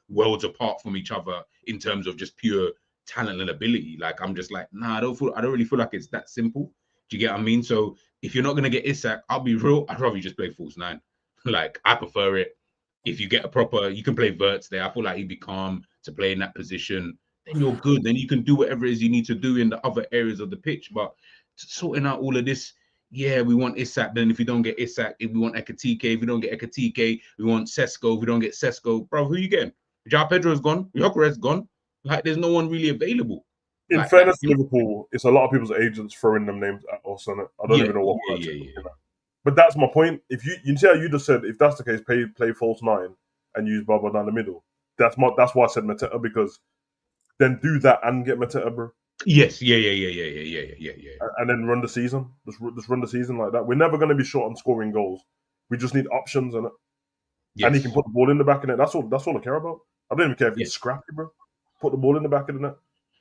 worlds apart from each other in terms of just pure talent and ability. Like I'm just like, nah, I don't really feel like it's that simple. Do you get what I mean? So if you're not gonna get Isak, I'll be real, I'd rather you just play false nine. Like I prefer it. If you get you can play Verts there. I feel like he'd be calm to play in that position. Then you're good. Then you can do whatever it is you need to do in the other areas of the pitch. But sorting out all of this, yeah, we want Isak. Then if you don't get Isak, if we want Ekatike, if we don't get Ekatike, we want Sesko. If we don't get Sesko, bro, who you getting? João Pedro's gone. Gyökeres gone. Like there's no one really available. In fairness to Liverpool, it's a lot of people's agents throwing them names at us on it. I don't even know what. But that's my point. If you see how you just said, if that's the case, play false nine and use Baba down the middle. That's why I said Mateta, because then do that and get Mateta, bro. Yes, yeah. And then run the season. Just run the season like that. We're never going to be short on scoring goals. We just need options in it. Yes. And he can put the ball in the back of it. That's all I care about. I don't even care if he's scrappy, bro. Put the ball in the back of the net.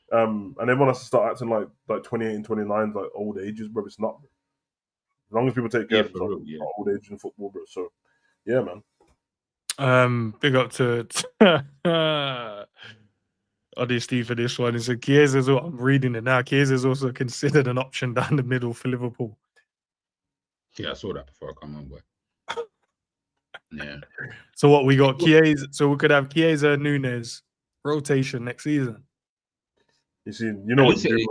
And everyone has to start acting like 28 and 29 like old ages, bro. It's not, bro. As long as people take care of themselves, old age in football, bro. So, yeah, man. Big up to honesty for this one. It's a Chiesa's. I'm reading it now. Chiesa's also considered an option down the middle for Liverpool. Yeah, I saw that before I come on, boy. Yeah. So what we got? Chiesa. So we could have Chiesa, Nunes rotation next season. You see, you know what you're doing.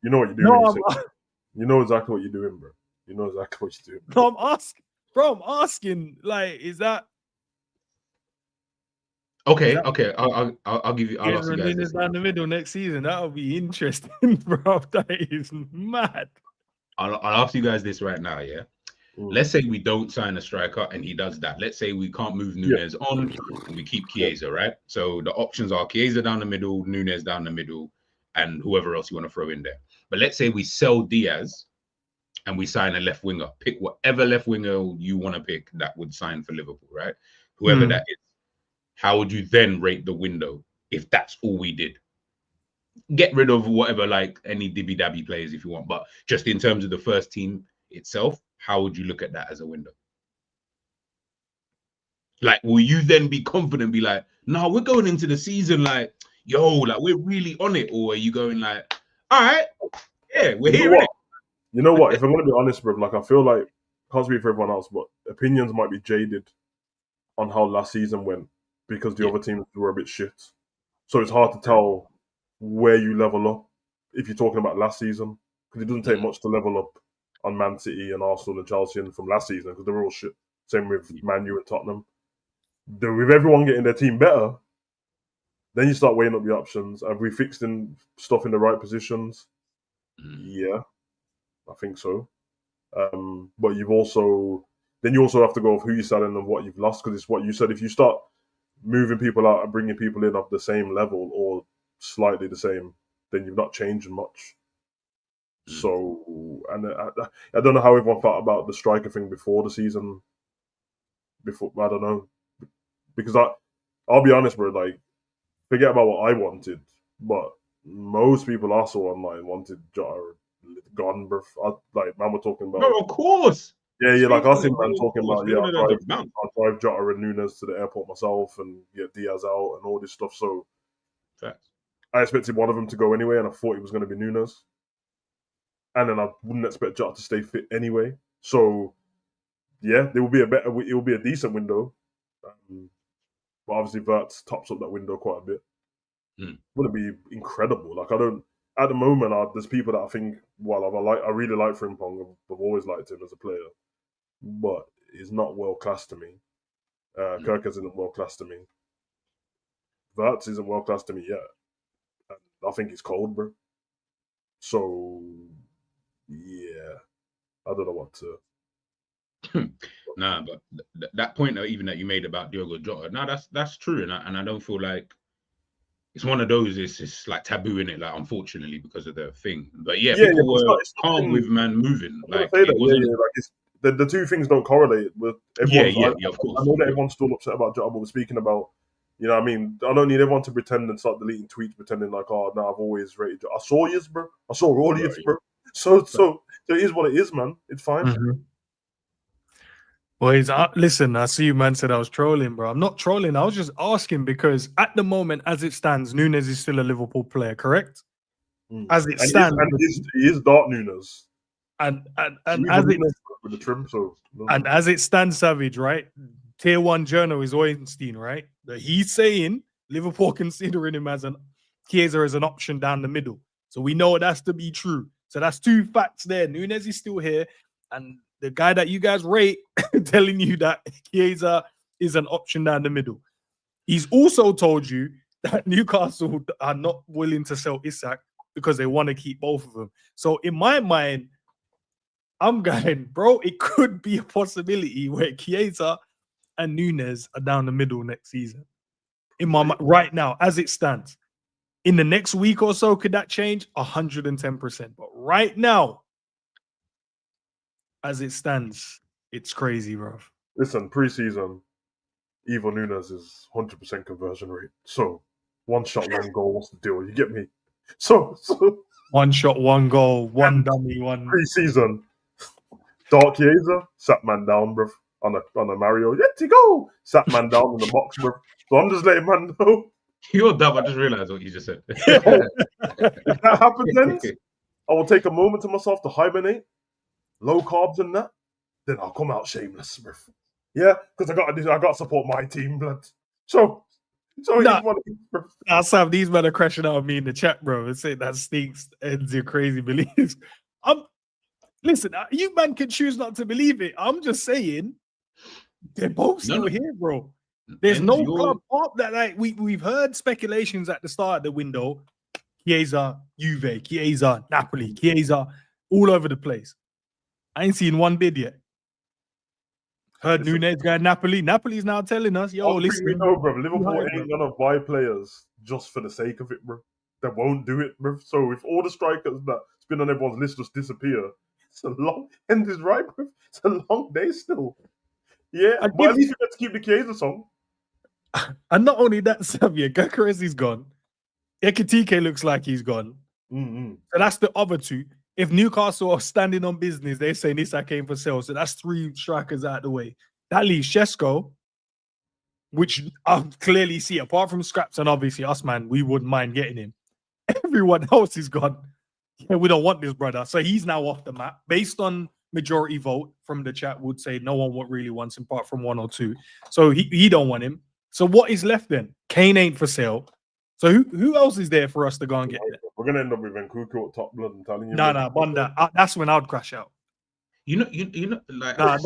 You know what you're doing. You know exactly what you're doing, bro. You know exactly what you're doing. Bro, I'm asking. Like, is that okay? I'll give you. I'll ask you guys this down the middle next season. That'll be interesting, bro. That is mad. I'll ask you guys this right now, yeah. Let's say we don't sign a striker and he does that. Let's say we can't move Nunes on and we keep Chiesa, right? So the options are Chiesa down the middle, Nunes down the middle, and whoever else you want to throw in there. But let's say we sell Diaz and we sign a left winger. Pick whatever left winger you want to pick that would sign for Liverpool, right? Whoever that is. How would you then rate the window if that's all we did? Get rid of whatever, like any dibby-dabby players if you want, but just in terms of the first team itself, how would you look at that as a window? Like, will you then be confident, be like, no, we're going into the season like, yo, like we're really on it? Or are you going like, all right, yeah, we're here. You know what? If I'm going to be honest, bro, like I feel like, can't speak for everyone else, but opinions might be jaded on how last season went because the other teams were a bit shit. So it's hard to tell where you level up if you're talking about last season, because it doesn't take much to level up on Man City and Arsenal and Chelsea and from last season, because they were all shit. Same with Man U and Tottenham. With everyone getting their team better, then you start weighing up the options. Have we fixed stuff in the right positions? Yeah, I think so. But you also have to go off who you're selling and what you've lost, because it's what you said. If you start moving people out and bringing people in of the same level or slightly the same, then you've not changed much. So, and I don't know how everyone felt about the striker thing before the season. I don't know, because I'll be honest, bro. Like, forget about what I wanted, but most people I saw online wanted Jota gone, bro. Man, we're talking about. No, of course. Yeah. Like I seen man talking about, I'll drive Jota and Nunes to the airport myself and get Diaz out and all this stuff. So, I expected one of them to go anyway, and I thought it was going to be Nunes. And then I wouldn't expect Jota to stay fit anyway. So, yeah, it will be a decent window. But obviously, Verts tops up that window quite a bit. Wouldn't be incredible. Like, at the moment, there's people that I think, I really like Frimpong. I've always liked him as a player, but he's not world class to me. Kirk isn't world class to me. Verts isn't world class to me yet. I think he's cold, bro. So, yeah, I don't know what to. Nah, but that point that even that you made about Diogo Jota, that's true, and I don't feel like it's one of those. It's like taboo in it, like unfortunately because of the thing. But yeah, Yeah, people were it's calm with man moving. I'm gonna Like say it that. wasn't. Like it's the two things don't correlate. With Yeah, everyone's, yeah, of course. I know that everyone's still upset about Jota, but we're speaking about. You know what I mean? I don't need everyone to pretend and start deleting tweets, pretending like, oh, no, I've always rated Jota. I saw yous, bro. I saw all Right. yous, bro. So it is what it is, man. It's fine. Mhm. Well, listen, I see you, man, said I was trolling, bro. I'm not trolling. I was just asking because at the moment, as it stands, Nunes is still a Liverpool player, correct? As it stands. He is Dark Nunes. And as Nunes with the trim, so. and as it stands, Savage, right? Tier 1 journal is Orenstein, right? That he's saying Liverpool considering him as Chiesa as an option down the middle. So we know that's to be true. So that's two facts there. Nunes is still here. And the guy that you guys rate telling you that Chiesa is an option down the middle. He's also told you that Newcastle are not willing to sell Isak because they want to keep both of them. So in my mind, I'm going, bro, it could be a possibility where Chiesa and Nunes are down the middle next season. In my mind, right now, as it stands. In the next week or so, could that change? 110%. But right now, as it stands, it's crazy, bro. Listen, preseason, Ivo Nunes is 100% conversion rate. So, one shot, one goal. What's the deal? You get me? So one shot, one goal, one dummy, one preseason. Dark Chiesa sat man down, bruv, on a Mario. Yeti go sat man down in the box, bruv. So I'm just letting man know. You're dumb. I just realized what you just said. If that happens, then I will take a moment to myself to hibernate, low carbs and that. Then I'll come out shameless, bruv. Yeah, because I got to support my team, blood. So Nah. it is what it is, bruv. Nah, Sam, these men are crashing out on me in the chat, bro, and say that stinks ends your crazy beliefs. Listen, you man can choose not to believe it. I'm just saying they're both still here, bro. There's no club up that like we've heard speculations at the start of the window. Chiesa, Juve, Chiesa, Napoli, Chiesa, all over the place. I ain't seen one bid yet. Heard Nunes going Napoli. Napoli's now telling us, yo, listen. We know, bro. Liverpool ain't gonna buy players just for the sake of it, bro. They won't do it, bro. So if all the strikers that's been on everyone's list just disappear, it's a long end is right, bro. It's a long day still. Yeah, but at least we get to keep the Chiesa song. And not only that, Xavier, Gyökeres is gone. Ekitike looks like he's gone. Mm-hmm. So that's the other two. If Newcastle are standing on business, they're saying Isak came for sale. So that's three strikers out of the way. That leaves Shesko, which I clearly see, apart from Scraps and obviously us, man, we wouldn't mind getting him. Everyone else is gone. Yeah, we don't want this brother. So he's now off the map. Based on majority vote from the chat would say no one really wants him apart from one or two. So he don't want him. So what is left then? Kane ain't for sale. So who else is there for us to go and get there? We're gonna end up with Nkunku at top blood. I'm telling you. No, Bunda. That's when I'd crash out. You know, like I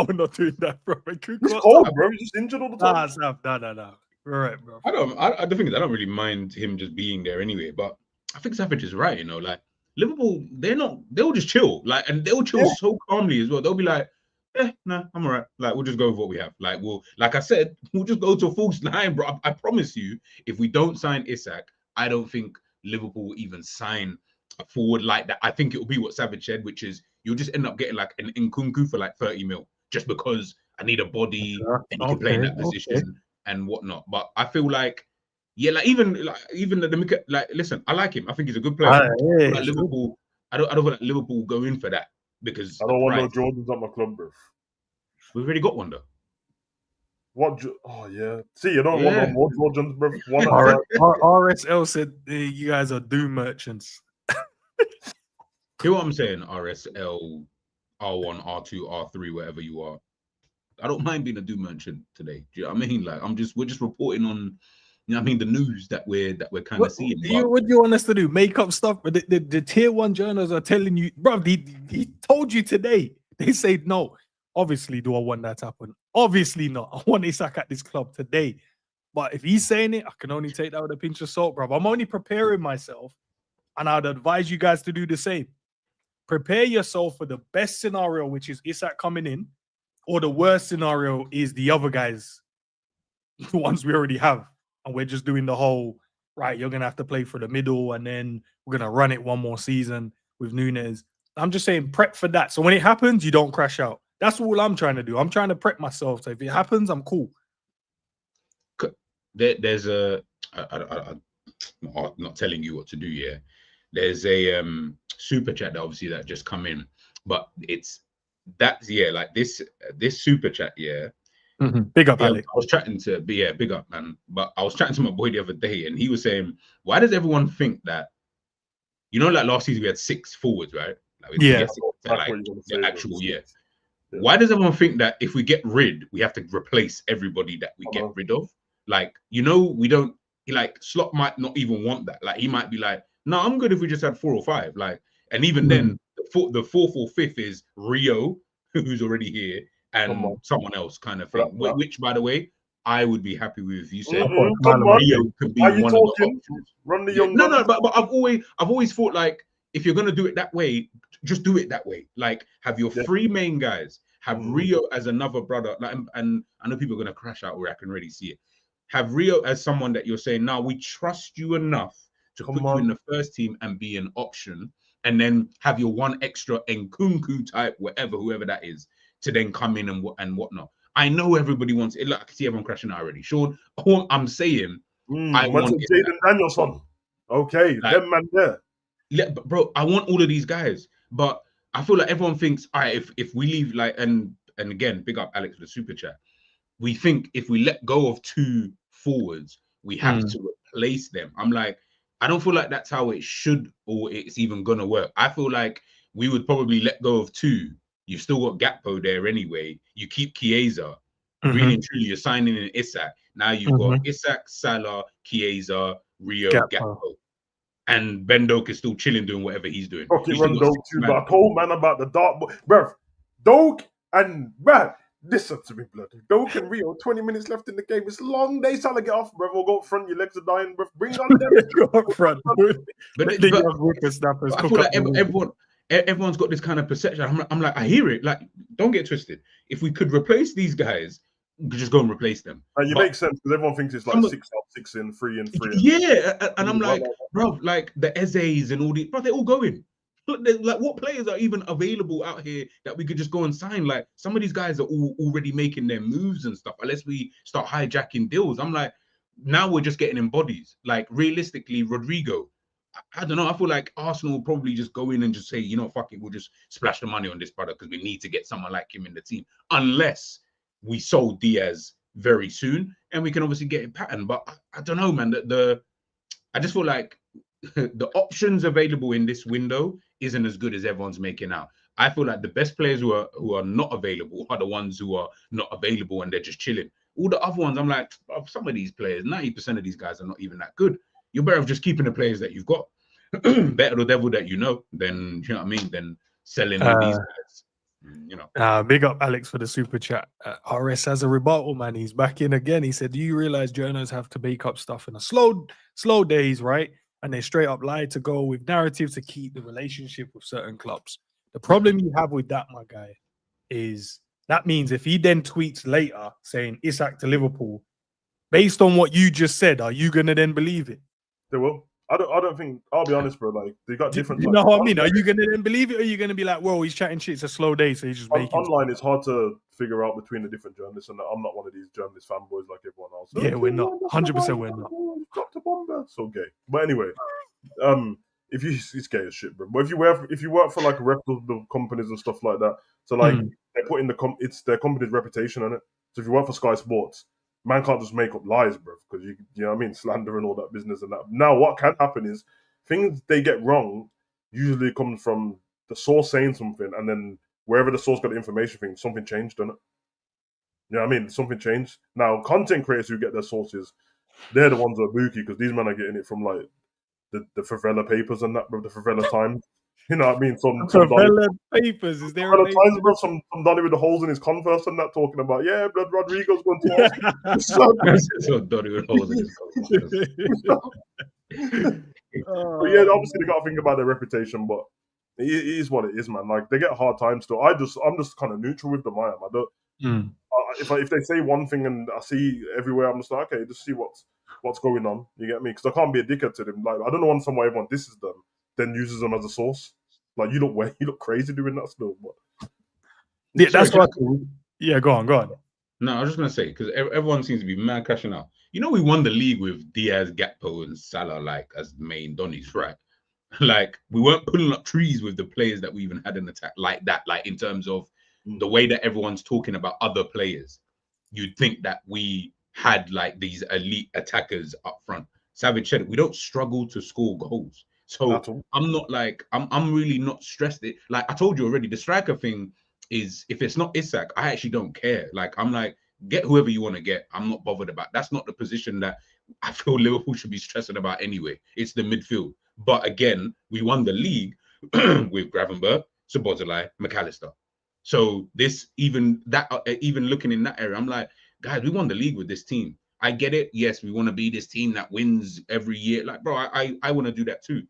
would not doing that, bro. He's cold, bro. He's just injured all the time. No. All right, bro. The thing is, I don't really mind him just being there anyway. But I think Savage is right. You know, like Liverpool, they'll just chill, like, and they'll chill so calmly as well. They'll be like, no, I'm all right. Like, we'll just go with what we have. Like, like I said, we'll just go to a full line, bro. I promise you, if we don't sign Isak, I don't think Liverpool will even sign a forward like that. I think it will be what Savage said, which is you'll just end up getting like an Nkunku for like 30 mil, just because I need a body and he can play in that position and whatnot. But I feel like, even the listen, I like him. I think he's a good player. Like Liverpool, I don't feel like Liverpool will go in for that because I don't want no Jordans at my club, bro. We've already got one though. What? Oh yeah. See, you don't want no more Jordans, bro. RSL said you guys are doom merchants. Hear what I'm saying? RSL, R1, R2, R3, whatever you are. I don't mind being a doom merchant today. Do you know what I mean? Like we're just reporting on, you know what I mean, the news that we're kind of seeing. What do you want us to do? Make up stuff? The tier 1 journals are telling you, bro. He told you today. They say no. Obviously, do I want that to happen? Obviously not. I want Isak at this club today. But if he's saying it, I can only take that with a pinch of salt, bro. I'm only preparing myself and I'd advise you guys to do the same. Prepare yourself for the best scenario, which is Isak coming in, or the worst scenario is the other guys, the ones we already have, and we're just doing the whole, right, you're going to have to play for the middle, and then we're going to run it one more season with Nunes. I'm just saying prep for that. So when it happens, you don't crash out. That's all I'm trying to do. I'm trying to prep myself. So if it happens, I'm cool. There's I'm not telling you what to do, yeah. There's a super chat that obviously that just come in, but like this super chat, yeah. Mm-hmm. Big up, Alex. I was chatting to, big up, man. But I was chatting to my boy the other day, and he was saying, why does everyone think that, like last season we had 6 forwards, right? Like the actual, yeah. Why does everyone think that if we get rid, we have to replace everybody that we get rid of? Like, we don't, like, Slot might not even want that. Like, he might be like, no, I'm good if we just had 4 or 5. Like, and even then, the 4th or 5th is Rio, who's already here, and someone else kind of thing. Which, by the way, I would be happy with you saying Rio could be one of the options. Run the young no, but I've always thought, like, if you're gonna do it that way, just do it that way. Like, have your 3 main guys, have Rio as another brother, like, and I know people are gonna crash out where I can really see it. Have Rio as someone that you're saying, now we trust you enough to put you in the first team and be an option, and then have your one extra Nkunku type, whoever that is, to then come in and whatnot. I know everybody wants it. Look, I can see everyone crashing out already. Sean, I'm saying, I want Jaden Danielson. Okay, like, them man there. Yeah, but bro, I want all of these guys, but I feel like everyone thinks, all right, if we leave, like, and again, big up Alex for the super chat. We think if we let go of 2 forwards, we have to replace them. I'm like, I don't feel like that's how it should, or it's even gonna work. I feel like we would probably let go of 2. You've still got Gakpo there anyway. You keep Chiesa. Really and truly, you're signing in Isak. Now you've got Isak, Salah, Chiesa, Rio, Gakpo. And Ben Doak is still chilling, doing whatever he's doing. Okay, run Doak too, but I told man about the dark boy. Bruv, Doak and bruv, listen to me, blood. Doak and Rio, 20 minutes left in the game. It's a long day. Salah, get off, bruv. Or go up front. Your legs are dying, bruv. Bring on them. Go up front. But I feel like everyone's got this kind of perception. I'm like, I hear it. Like, don't get twisted. If we could replace these guys, we could just go and replace them. You make sense, because everyone thinks it's like 6 out, 6 in, 3 in, 3 in. Yeah, and I'm like, bro, like the Eze's and all these, bro, they're all going. Like, what players are even available out here that we could just go and sign? Like, some of these guys are all already making their moves and stuff, unless we start hijacking deals. I'm like, now we're just getting in bodies. Like, realistically, Rodrigo, I don't know. I feel like Arsenal will probably just go in and just say, you know, fuck it, we'll just splash the money on this brother because we need to get someone like him in the team. Unless we sold Diaz very soon and we can obviously get it patterned. But I don't know, man. I just feel like the options available in this window isn't as good as everyone's making out. I feel like the best players who are not available are the ones who are not available and they're just chilling. All the other ones, I'm like, some of these players, 90% of these guys are not even that good. You're better off just keeping the players that you've got. Better the devil that you know than, you know what I mean, than selling with these guys. You know. Big up Alex for the super chat. RS has a rebuttal, man. He's back in again. He said, do you realize journalists have to make up stuff in a slow days, right? And they straight up lie to go with narratives to keep the relationship with certain clubs. The problem you have with that, my guy, is that means if he then tweets later saying Isak to Liverpool, based on what you just said, are you going to then believe it? They will. I don't think, I'll be honest, bro. Like, they got different. You know what I mean? Are you going to then believe it, or are you going to be like, whoa, he's chatting shit, it's a slow day, so he's just making online, it's hard to figure out between the different journalists, and I'm not one of these journalist fanboys like everyone else. Yeah, we're not. 100% we're not. Dropped a bomber. So gay. But anyway, it's gay as shit, bro. But if you work for like reputable companies and stuff like that, so like they're putting it's their company's reputation on it. So if you work for Sky Sports, man can't just make up lies, bro, because you know what I mean, slander and all that business and that. Now, what can happen is things they get wrong usually comes from the source saying something, and then wherever the source got the information from, something changed, doesn't it? You know what I mean? Something changed. Now, content creators who get their sources, they're the ones that are booky, because these men are getting it from like the favela papers and that, bro, the favela Times. You know what I mean? Some favela papers. Is there a Times, bro? Some Donny with the holes in his Converse and that, talking about, yeah, blood Rodrigo's going to so Donny with holes in his Converse. But yeah, obviously they got to think about their reputation, but it is what it is, man. Like they get hard times still. I'm just kind of neutral with them. I don't. Mm. If they say one thing and I see everywhere, I'm just like, okay, just see what's going on. You get me? Because I can't be a dickhead to them. Like I don't know why everyone disses them, then uses them as a source. Like you look crazy doing that still. But yeah, that's what. Yeah, go on. No, I was just gonna say because everyone seems to be mad cashing out. You know, we won the league with Diaz, Gakpo, and Salah like as main Donnies, right? Like we weren't pulling up trees with the players that we even had in attack like that. Like in terms of the way that everyone's talking about other players, you'd think that we had like these elite attackers up front. Savage said it, we don't struggle to score goals. So I'm not like I'm really not stressed. Like I told you already, the striker thing is if it's not Isak, I actually don't care. Like I'm like, get whoever you want to get. I'm not bothered about. That's not the position that I feel Liverpool should be stressing about anyway. It's the midfield. But again, we won the league with Gravenberch, Szoboszlai, McAllister. So this even looking in that area, I'm like, guys, we won the league with this team. I get it. Yes, we want to be this team that wins every year. Like, bro, I want to do that too.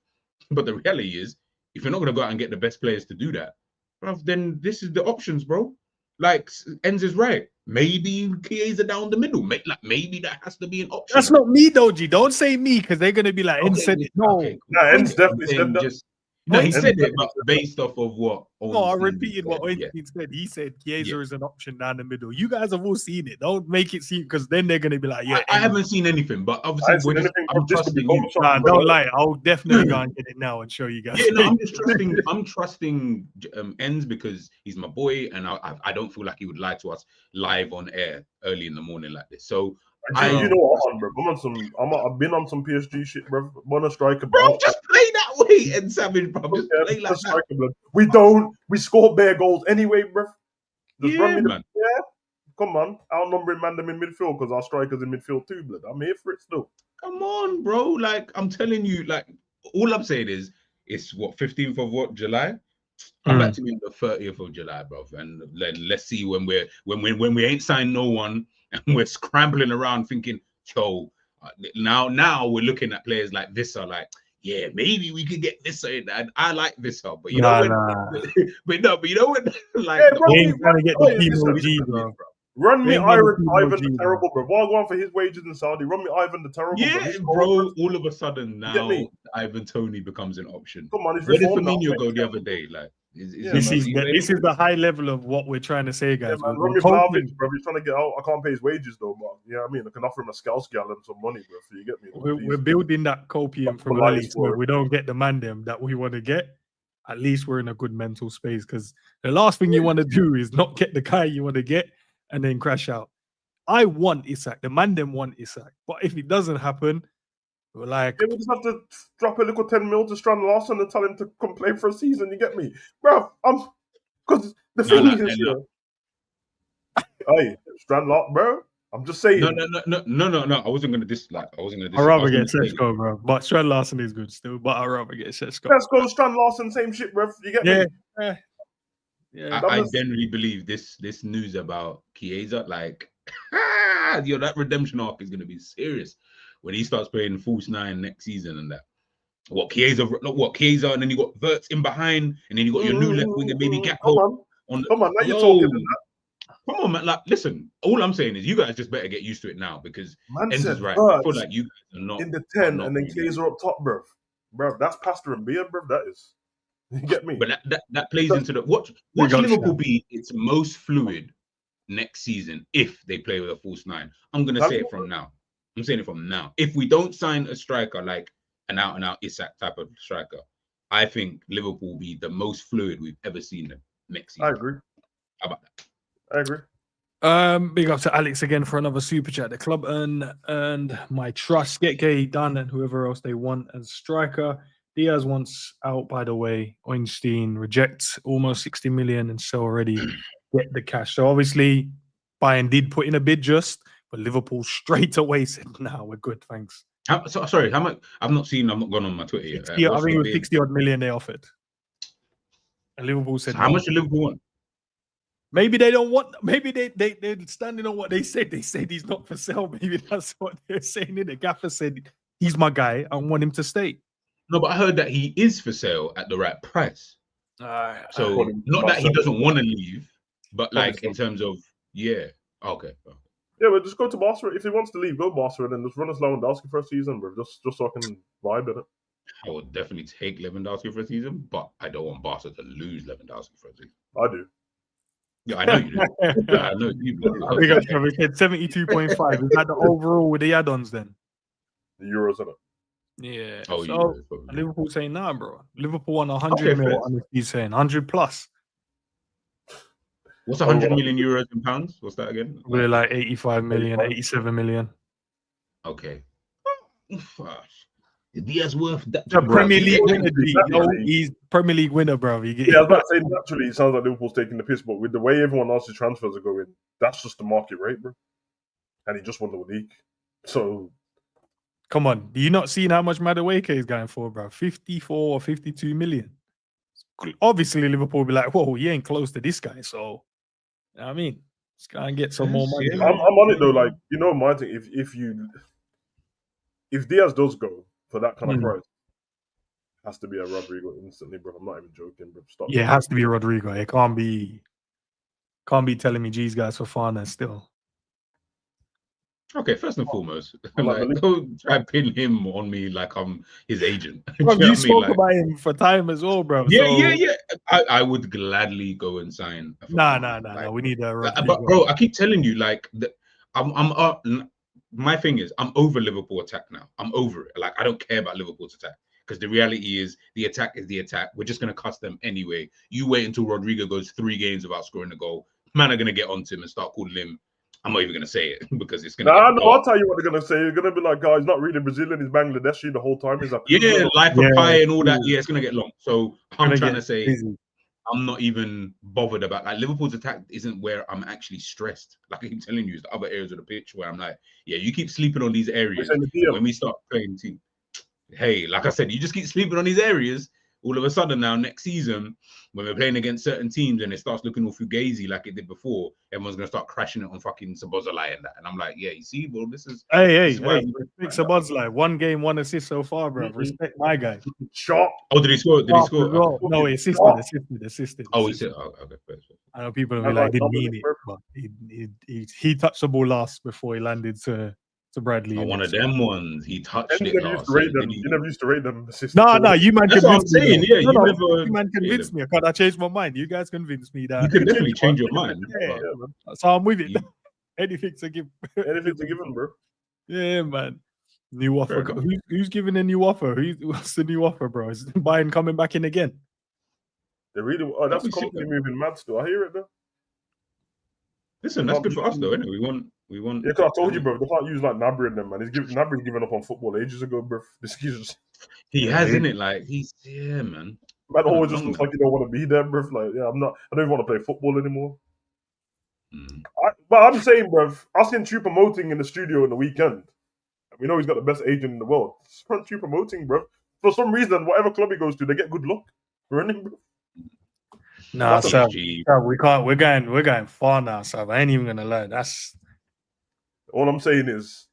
But the reality is, if you're not going to go out and get the best players to do that, bro, then this is the options, bro. Like, Enz is right. Maybe Chiesa down the middle. Maybe that has to be an option. That's not me, though, G. Don't say me because they're going to be like, Enz said it. No. Okay, cool. No, Enz definitely said that. No, he said it, but based off of what? No, I repeated what Oinstein said. He said Chiesa is an option down the middle. You guys have all seen it. Don't make it seem because then they're going to be like, yeah. I haven't seen anything, but obviously I'm trusting you. Nah, don't lie. I'll definitely go and get it now and show you guys. Yeah, no, I'm just trusting. I'm trusting Enz because he's my boy, and I don't feel like he would lie to us live on air early in the morning like this. So. You know what I'm on, bro. I've been on some PSG shit, bro. I'm on a striker, bro. Just play that way, and Savage, bro. Just play like that. We score bare goals anyway, bro. Just run me man. Yeah, come on. Outnumbering man them in midfield because our strikers in midfield too, blood. I'm here for it still. Come on, bro. Like I'm telling you, like all I'm saying is, it's what 15th of what July. Come back to me on the 30th of July, bro, and let's see when we ain't signed no one. And we're scrambling around thinking, yo, now we're looking at players like Vissa, like, yeah, maybe we could get Vissa in. And I like Vissa, but you know when, but you know when, like, we ain't trying to get the PMOG, bro. Run me Ivan the Terrible, bro. While going for his wages in Saudi, run me Ivan the Terrible. Yeah, bro. All of a sudden now, Ivan Toney becomes an option. Come on, where did Firmino go the other day? Like, this is the high level of what we're trying to say, guys. Yeah, man, Romy Vlahovic, bro. He's trying to get out. I can't pay his wages though, but you know what I mean. I can offer him a Skalski and some money, bro. So you get me. We're building that copium from Alex where we don't get the man them that we want to get. At least we're in a good mental space because the last thing you want to do is not get the guy you want to get and then crash out. I want Isak. The man them want Isak, but if it doesn't happen, we're like, we just have to drop a little 10 mil to Strand Larson and tell him to come play for a season. You get me, bro? Because the thing is, hey, Strand Larson, bro. I'm just saying. No. I wasn't gonna dislike. I'd rather get Sechko, bro. But Strand Larson is good still. But I'd rather get Sechko. Sechko, Strand Larson, same shit, bro. You get me? Yeah. I generally believe this news about Chiesa, like, that redemption arc is gonna be serious when he starts playing false nine next season and that. Chiesa, and then you got Verts in behind, and then you got your new left winger, maybe Gakpo. Come on, now you're talking to that. Come on, man. Like, listen, all I'm saying is you guys just better get used to it now because Enz is right. I feel like you guys are not in the 10 and then Chiesa up top, bro. Bro, that's pasta and beer, bro. That is. You get me? But that plays into the watch Liverpool be its most fluid next season if they play with a false nine. I'm gonna say it from now. I'm saying it from now. If we don't sign a striker like an out-and-out Isak type of striker, I think Liverpool will be the most fluid we've ever seen them next season. I agree. How about that? I agree. Big up to Alex again for another super chat. The club earned my trust. Get Gay done and whoever else they want as striker. Diaz wants out, by the way. Oinstein rejects almost 60 million and so already get the cash. So obviously Bayern did put in a bid but Liverpool straight away said, "No, we're good, thanks." Sorry, how much? I've not gone on my Twitter yet. 60, I think it was 60 odd million they offered. And Liverpool said, so how much did Liverpool want? Maybe they don't want. Maybe they're standing on what they said. They said he's not for sale. Maybe that's what they're saying. The gaffer said he's my guy. I want him to stay. No, but I heard that he is for sale at the right price. So According to not that he Marcelo. doesn't want to leave, but like Probably in so. terms of okay. Yeah, but just go to Barcelona. If he wants to leave, go to Barcelona and just run us Lewandowski for a season, bro. Just so I can vibe in it. I would definitely take Lewandowski for a season, but I don't want Barca to lose Lewandowski for a season. I do. Yeah, I know you do. I know you do. We got 72.5. Is that the overall with the add-ons then? The Euros in it. Yeah. Oh, so yeah. Liverpool saying nah, bro. Liverpool won 100 Okay, mil. fair. On he's saying 100 plus. What's 100 million euros in pounds? What's that again? We're like 85 million, 87 million. Okay. Diaz worth that. The Premier League Yeah, winner, G. No, he's Premier League winner, bro. Yeah, I was about to say, naturally, it sounds like Liverpool's taking the piss, but with the way everyone else's transfers are going, that's just the market rate, bro. And he just won the league. So, come on. Do you not see how much Madueke is going for, bro? 54 or 52 million. Obviously, Liverpool will be like, whoa, he ain't close to this guy. So, I mean, let's go and get some more money. I'm on it, though. Like, you know, my thing, if Diaz does go for that kind of price, has to be a Rodrigo instantly, bro. I'm not even joking, bro. Stop. Yeah, it has to be Rodrigo. It can't be telling me G's guys for Fana still. Okay, first and foremost, like, don't try to pin him on me like I'm his agent. Bro, you spoke about him for time as well, bro. Yeah. I would gladly go and sign. Nah. We need a Rodrigo. But bro, I keep telling you, like, my thing is, I'm over Liverpool attack now. I'm over it. Like, I don't care about Liverpool's attack. Because the reality is, the attack is the attack. We're just going to cuss them anyway. You wait until Rodrigo goes 3 games without scoring a goal. Man are going to get onto him and start calling him. I'm not even going to say it because it's going to I'll tell you what they're going to say. They're going to be like, oh, he's not really Brazilian. He's Bangladeshi the whole time. He's like, life of pie and all that. Yeah, it's going to get long. So I'm trying to say, busy. I'm not even bothered about, like, Liverpool's attack isn't where I'm actually stressed. Like I keep telling you, it's the other areas of the pitch where I'm like, yeah, you keep sleeping on these areas. When we start playing team, hey, like I said, you just keep sleeping on these areas. All of a sudden now, next season, when we're playing against certain teams and it starts looking all fugazi like it did before, everyone's going to start crashing it on fucking Sabozalai and that. And I'm like, yeah, you see, well, this is... Hey, respect Sabozalai. 1 game, 1 assist so far, bro. Respect my guy. Shot. Oh, did he score? Did he score? No, he assisted. Oh, he said, okay. I know people will be like, didn't mean it, but he touched the ball last before he landed to Bradley. One of them ones. He touched it last. You never used to rate them. No, you man convinced me. Yeah, you man convinced me. I can't change my mind. You guys convinced me that. You can definitely change your mind. Yeah, so I'm with it. Anything to give. Anything to give him, bro. Yeah, man. New offer. Who's giving a new offer? What's the new offer, bro? Is Bayern coming back in again? They really. Oh, that's company moving mad still. I hear it though. Listen, that's good for us though, isn't it? We want. Yeah, because I told you, bro. They can't use like Nabry and them, man. Nabry's given up on football ages ago, bro. He has, isn't it? Like man. Man always just looks like you don't want to be there, bro. Like, yeah, I don't even want to play football anymore. But I'm saying, bro, I seen Chu promoting in the studio in the weekend. We know he's got the best agent in the world. Front Chu promoting, bro. For some reason, whatever club he goes to, they get good luck. Running, bro. Nah, Sav, we can't. We're going far now, Sav. I ain't even gonna lie. That's all I'm saying is,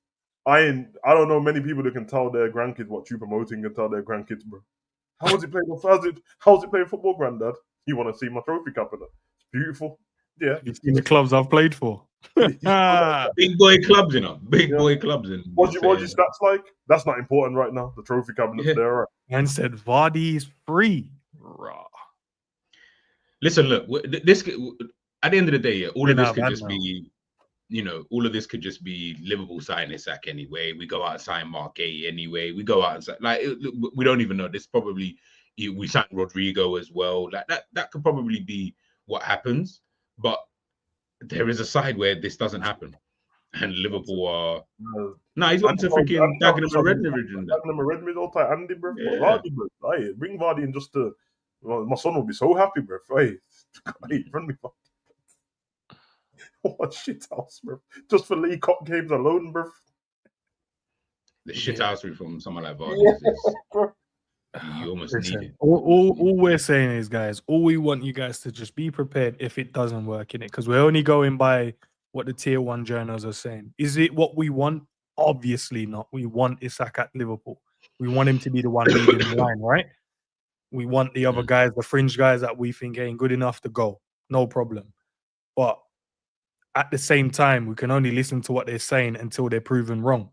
I don't know many people that can tell their grandkids what Chu promoting and tell their grandkids, bro. How's it playing football, granddad? You want to see my trophy cup in it? It's beautiful. Yeah. You've seen the clubs I've played for. Big boy clubs, you know. Big boy clubs. What's your stats like? That's not important right now. The trophy cabinet's there, right? And said Vardy is free. Raw. Listen, look. This at the end of the day, all of this could just be, all of this could just be Liverpool signing Isak anyway. We go out and sign Mark Gay anyway. We go out and sign, we don't even know. This probably we sign Rodrigo as well. Like that could probably be what happens. But there is a side where this doesn't happen, and Liverpool are. He's got to freaking Dagenham and Redknapp and that. Dagenham and Redknapp all tight, Andy, bro. Yeah. Vardy, bro. Hey, bring Vardy in just to. Well, my son will be so happy, bro. Hey, run me. What shit house, bro? Just for League Cup games alone, bro. The shit house from someone like Vardy. You almost need it. All we're saying is, guys, all we want you guys to just be prepared if it doesn't work in it, because we're only going by what the tier 1 journals are saying. Is it what we want? Obviously not. We want Isak at Liverpool. We want him to be the one leading the line, right? We want the other guys, the fringe guys that we think ain't good enough to go. No problem. But at the same time, we can only listen to what they're saying until they're proven wrong.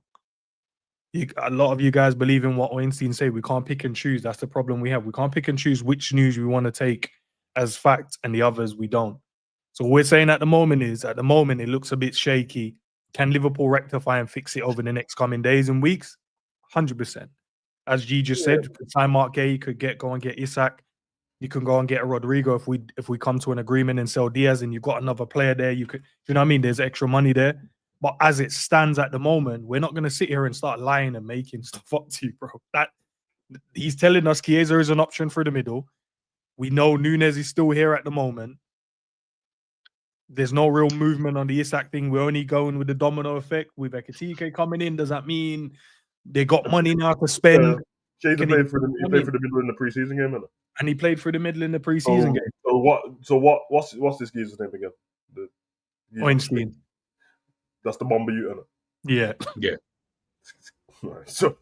A lot of you guys believe in what Weinstein say. We can't pick and choose. That's the problem we have. We can't pick and choose which news we want to take as fact and the others we don't. So what we're saying at the moment it looks a bit shaky. Can Liverpool rectify and fix it over the next coming days and weeks? 100%. As G just said, you could sign Mark Gay, you could go and get Isak. You can go and get a Rodrigo if we come to an agreement and sell Diaz, and you've got another player there. You know what I mean? There's extra money there. But as it stands at the moment, we're not going to sit here and start lying and making stuff up to you, bro. That he's telling us Chiesa is an option for the middle. We know Nunes is still here at the moment. There's no real movement on the Isak thing. We're only going with the domino effect. With Ekitike coming in, does that mean they got money now to spend? Chiesa played for the middle in the preseason game, innit? And he played for the middle in the preseason game. So what's this geezer's name again? Weinstein. That's the bomber you, innit? Yeah. Yeah. Right, so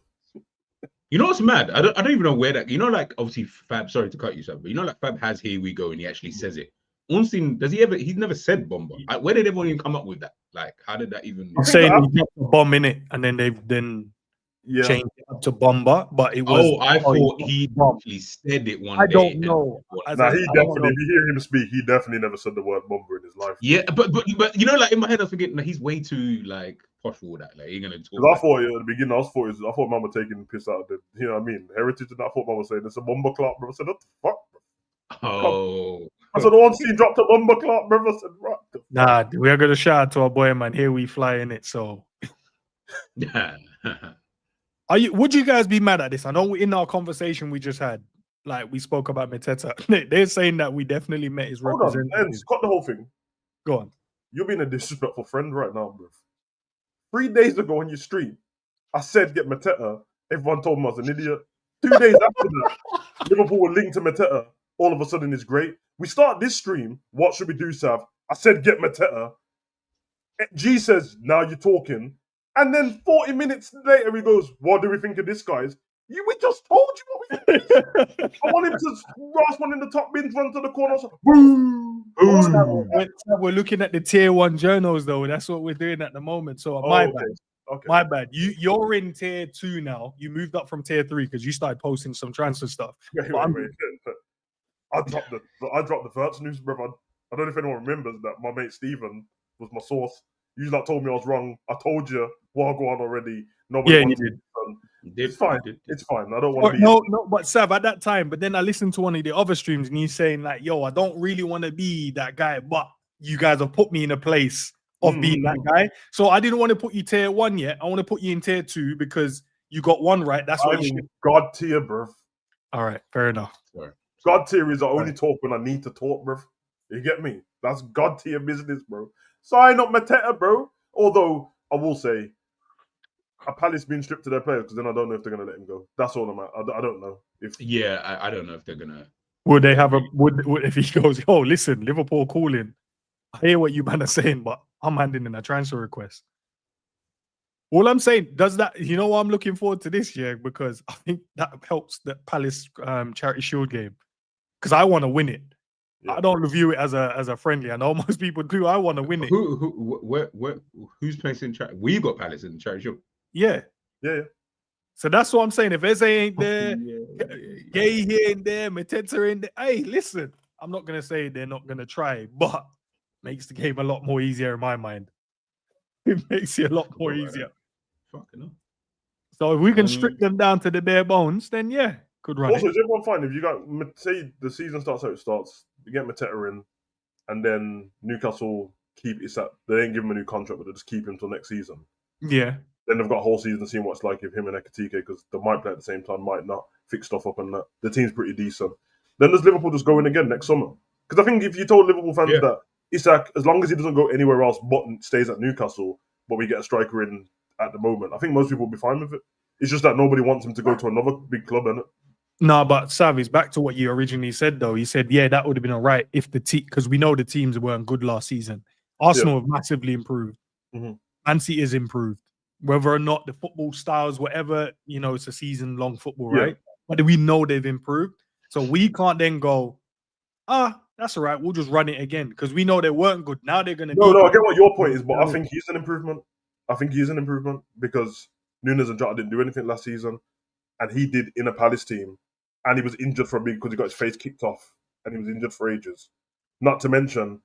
you know what's mad? I don't even know where that. You know, like obviously Fab. Sorry to cut you, Sam, but you know, like Fab has "Here we go" and he actually says it. Ornstein, does he ever? He's never said bomber. Where did everyone even come up with that? Like, how did that even? I'm saying he dropped a bomb in it, and then they've changed it up to bomber. But it was. I thought he actually said it one day. I don't know. He definitely. If you hear him speak, he definitely never said the word bomber in his life. Yeah, but you know, like in my head, I was thinking he's way too like posh for all that. Like, he gonna talk. Because I thought at the beginning, I thought man was taking the piss out of the, you know what I mean, heritage, and I thought man was saying it's a bomber clock, bro. I said, what the fuck, bro? Oh. I said, Ornstein dropped a bomber clock, bro. I said, right. Nah, we are gonna shout out to our boy, man. Here we fly in it. So, would you guys be mad at this? I know in our conversation we just had, like we spoke about Mateta. They're saying that we definitely met his representative. Cut the whole thing. Go on. You're being a disrespectful friend right now, bro. 3 days ago on your stream, I said get Mateta. Everyone told me I was an idiot. 2 days after that, Liverpool were linked to Mateta. All of a sudden, it's great. We start this stream. What should we do, Sav? I said get Mateta. G says, now you're talking. And then 40 minutes later, he goes, what do we think of this, guys? We just told you what we think. I want him to last one in the top bins, run to the corner. So, boom. We're looking at the tier 1 journals, though. That's what we're doing at the moment. So my bad. Okay. My bad. You're in tier 2 now. You moved up from tier 3 because you started posting some transfer stuff. Wait. I dropped the first news, bro. I don't know if anyone remembers that my mate Stephen was my source. You like told me I was wrong. I told you what go on already. Nobody you did. It's fine. It's fine. I don't want to be. No, but Sav, at that time, but then I listened to one of the other streams and he's saying like, yo, I don't really want to be that guy, but you guys have put me in a place of being that guy. So I didn't want to put you tier 1 yet. I want to put you in tier 2 because you got one right. That's what you should. God tier, bro. All right, fair enough. Sorry. God tier is I only talk when I need to talk, bro. You get me? That's God tier business, bro. Sign up Mateta, bro. Although I will say, a Palace being stripped to their players because then I don't know if they're gonna let him go. That's all I'm at. I don't know if. Yeah, I don't know if they're gonna. Would they have would if he goes? Oh, listen, Liverpool calling. I hear what you man are saying, but I'm handing in a transfer request. All I'm saying, does that, you know what I'm looking forward to this year? Because I think that helps the Palace Charity Shield game. Because I want to win it. Yeah. I don't view it as a friendly. I know most people do. I want to win it. Who's placing charity? We got Palace in the Charity Shield. Yeah. So that's what I'm saying. If Eze ain't there, Gay here and there, Mateta in there. Hey, listen, I'm not going to say they're not going to try, but makes the game a lot more easier in my mind. It makes it a lot more easier. Fucking hell. So if we can strip them down to the bare bones, then yeah, could run. Also, is everyone fine if you got, say the season starts how it starts, you get Mateta in, and then Newcastle keep Isak. They ain't give him a new contract, but they just keep him till next season. Yeah. Then they've got a whole season seeing what it's like if him and Ekitike, because they might play at the same time, might not fix stuff up, and that the team's pretty decent. Then does Liverpool just go in again next summer? Because I think if you told Liverpool fans that Isak, as long as he doesn't go anywhere else but stays at Newcastle, but we get a striker in at the moment, I think most people will be fine with it. It's just that nobody wants him to go to another big club, innit? No, but Savi's back to what you originally said, though. He said, yeah, that would have been all right if the team, because we know the teams weren't good last season. Arsenal have massively improved. Man City has improved. whether or not the football styles, whatever, it's a season-long football, Yeah. right? But we know they've improved. So we can't then go, that's all right, we'll just run it again because we know they weren't good. Now they're going to be No, I good. get what your point is, but I think he's an improvement. Because Nunes and Jota didn't do anything last season, and he did in a Palace team, and he was injured for a bit because he got his face kicked off, and he was injured for ages. Not to mention,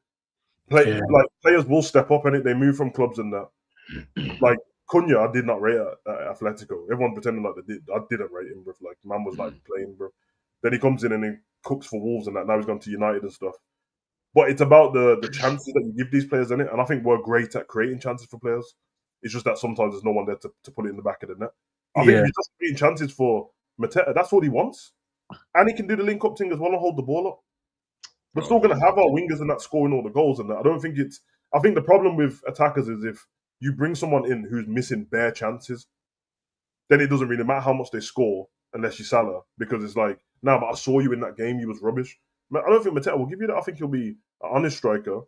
players will step up and they move from clubs and that. Like Cunha, I did not rate at Atletico. Everyone pretending like they did. I didn't rate him, bro. Like man was like playing, bro. Then he comes in and he cooks for Wolves and that. Now he's gone to United and stuff. But it's about the chances that you give these players in it, and I think we're great at creating chances for players. It's just that sometimes there's no one there to put it in the back of the net. I think if you're just creating chances for Mateta, that's all he wants, and he can do the link up thing as well and hold the ball up. We're still going to have our wingers and that scoring all the goals and that. I think the problem with attackers is if you bring someone in who's missing bare chances, then it doesn't really matter how much they score unless you Salah, because it's like, nah, but I saw you in that game, you was rubbish. I don't think Mateta will give you that. I think he'll be an honest striker,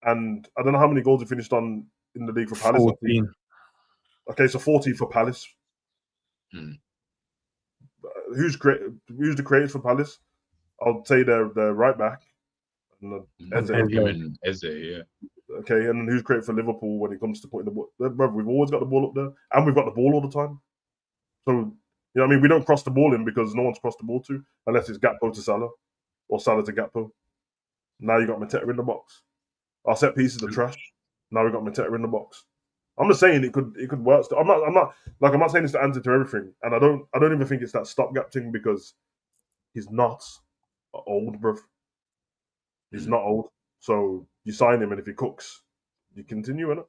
and I don't know how many goals he finished on in the league for Palace. 14. Okay, so 40 for Palace. Who's the creators for Palace? I'll say they're right back. And Eze, yeah. Okay, and then who's great for Liverpool when it comes to putting the ball? Brother, we've always got the ball up there, and we've got the ball all the time. So, you know what I mean? We don't cross the ball in because no one's crossed the ball to, unless it's Gakpo to Salah, or Salah to Gakpo. Now you got Mateta in the box. Our set pieces are trash. Now we got Mateta in the box. I'm just saying it could work. I'm not saying it's the answer to everything, and I don't even think it's that stopgap thing because he's not old, bruv. He's not old. So you sign him, and if he cooks, you continue, innit?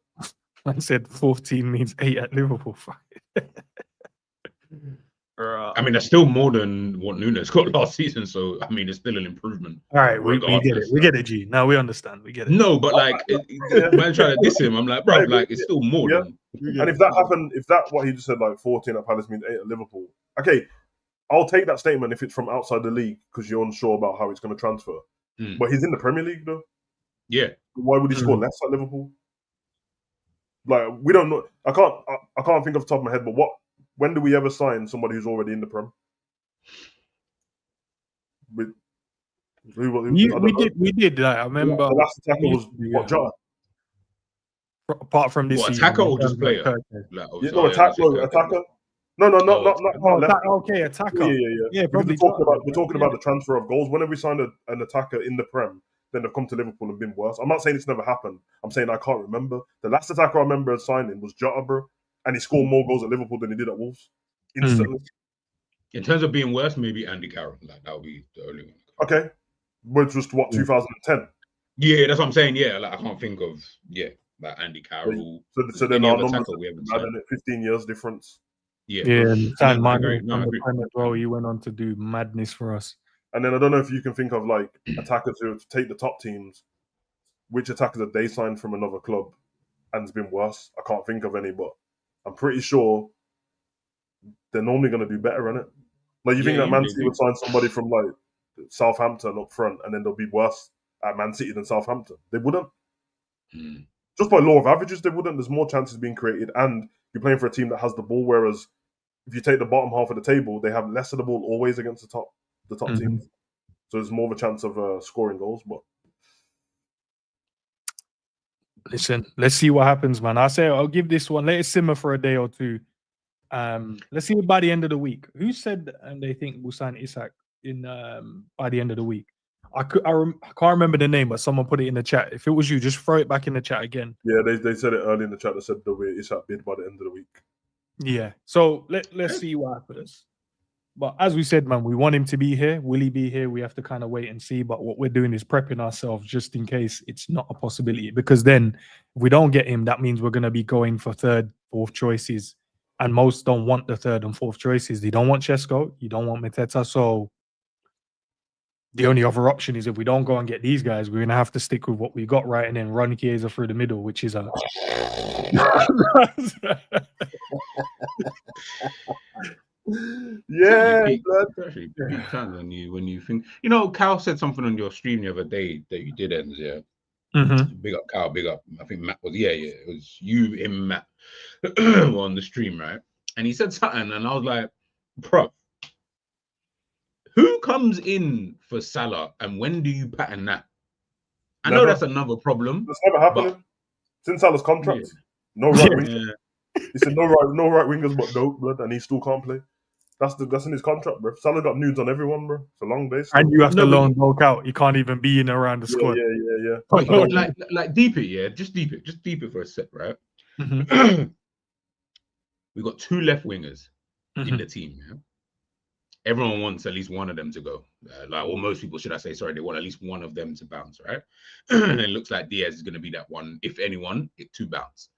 I said 14 means 8 at Liverpool. I mean, that's still more than what Nunes got last season. So, I mean, it's still an improvement. All right, we get it. We get it, G. Now we understand. We get it. No, but like, man trying to diss him, I'm like, bro, like, it's still more than. And if that happened, what he just said, like 14 at Palace means 8 at Liverpool. Okay, I'll take that statement if it's from outside the league because you're unsure about how it's going to transfer. But he's in the Premier League, though. Yeah. Why would he score less at Liverpool? Like, we don't know. I can't think off the top of my head, but when do we ever sign somebody who's already in the Prem? We did. I remember. The last attacker was Jota. Apart from this season. Attacker or just player? Attacker. No, not. Okay, attacker. Yeah. Probably. We're talking about the transfer of goals. Whenever we signed an attacker in the Prem, then they've come to Liverpool and been worse. I'm not saying it's never happened. I'm saying I can't remember. The last attacker I remember signing was Jota, bro, and he scored more goals at Liverpool than he did at Wolves instantly. In terms of being worse, maybe Andy Carroll. Like that would be the only one. Okay, which was 2010. Yeah, that's what I'm saying. Yeah, like I can't think of like Andy Carroll. So then our numbers had 15 years difference. Yeah, and well, he went on to do madness for us. And then I don't know if you can think of like attackers who take the top teams. Which attackers have they signed from another club and it's been worse? I can't think of any, but I'm pretty sure they're normally going to do better, innit? Like you think that Man City would sign somebody from like Southampton up front and then they'll be worse at Man City than Southampton? They wouldn't. Just by law of averages, they wouldn't. There's more chances being created, and you're playing for a team that has the ball. Whereas if you take the bottom half of the table, they have less of the ball always against the top teams. So there's more of a chance of scoring goals. But listen, let's see what happens, man. I'll give this one. Let it simmer for a day or two. Let's see by the end of the week. Who said they think we'll sign Isak in by the end of the week? I can't remember the name, but someone put it in the chat. If it was you, just throw it back in the chat again. Yeah, they said it early in the chat. They said the way Isak bid by the end of the week. Yeah. So let's see what happens. But as we said, man, we want him to be here. Will he be here? We have to kind of wait and see. But what we're doing is prepping ourselves just in case it's not a possibility. Because then if we don't get him, that means we're going to be going for third, fourth choices. And most don't want the third and fourth choices. They don't want Chesko. You don't want Mateta. So the only other option is if we don't go and get these guys, we're going to have to stick with what we got, right? And then run Chiesa through the middle, which is a... Yeah, actually peak times when you think, Cal said something on your stream the other day that you did, Ends, Big up Cal, big up. I think Matt was, it was you, him, Matt. on the stream, right? And he said something, and I was like, bro, who comes in for Salah, and when do you pattern that? I know that's another problem. That's never happening since Salah's contract. No right wingers. He said no right wingers, but dope blood, and he still can't play. That's in his contract, bro. Salah got nudes on everyone, bro. It's a long day. Still. And you have to loan bulk out. You can't even be in around the squad. Yeah. Like deep it, yeah. Just deep it for a sec, right? We got 2 left wingers in the team. Yeah? Everyone wants at least one of them to go. Or most people, should I say, sorry, they want at least one of them to bounce, right? And it looks like Diaz is going to be that one. If anyone, 2 bounce.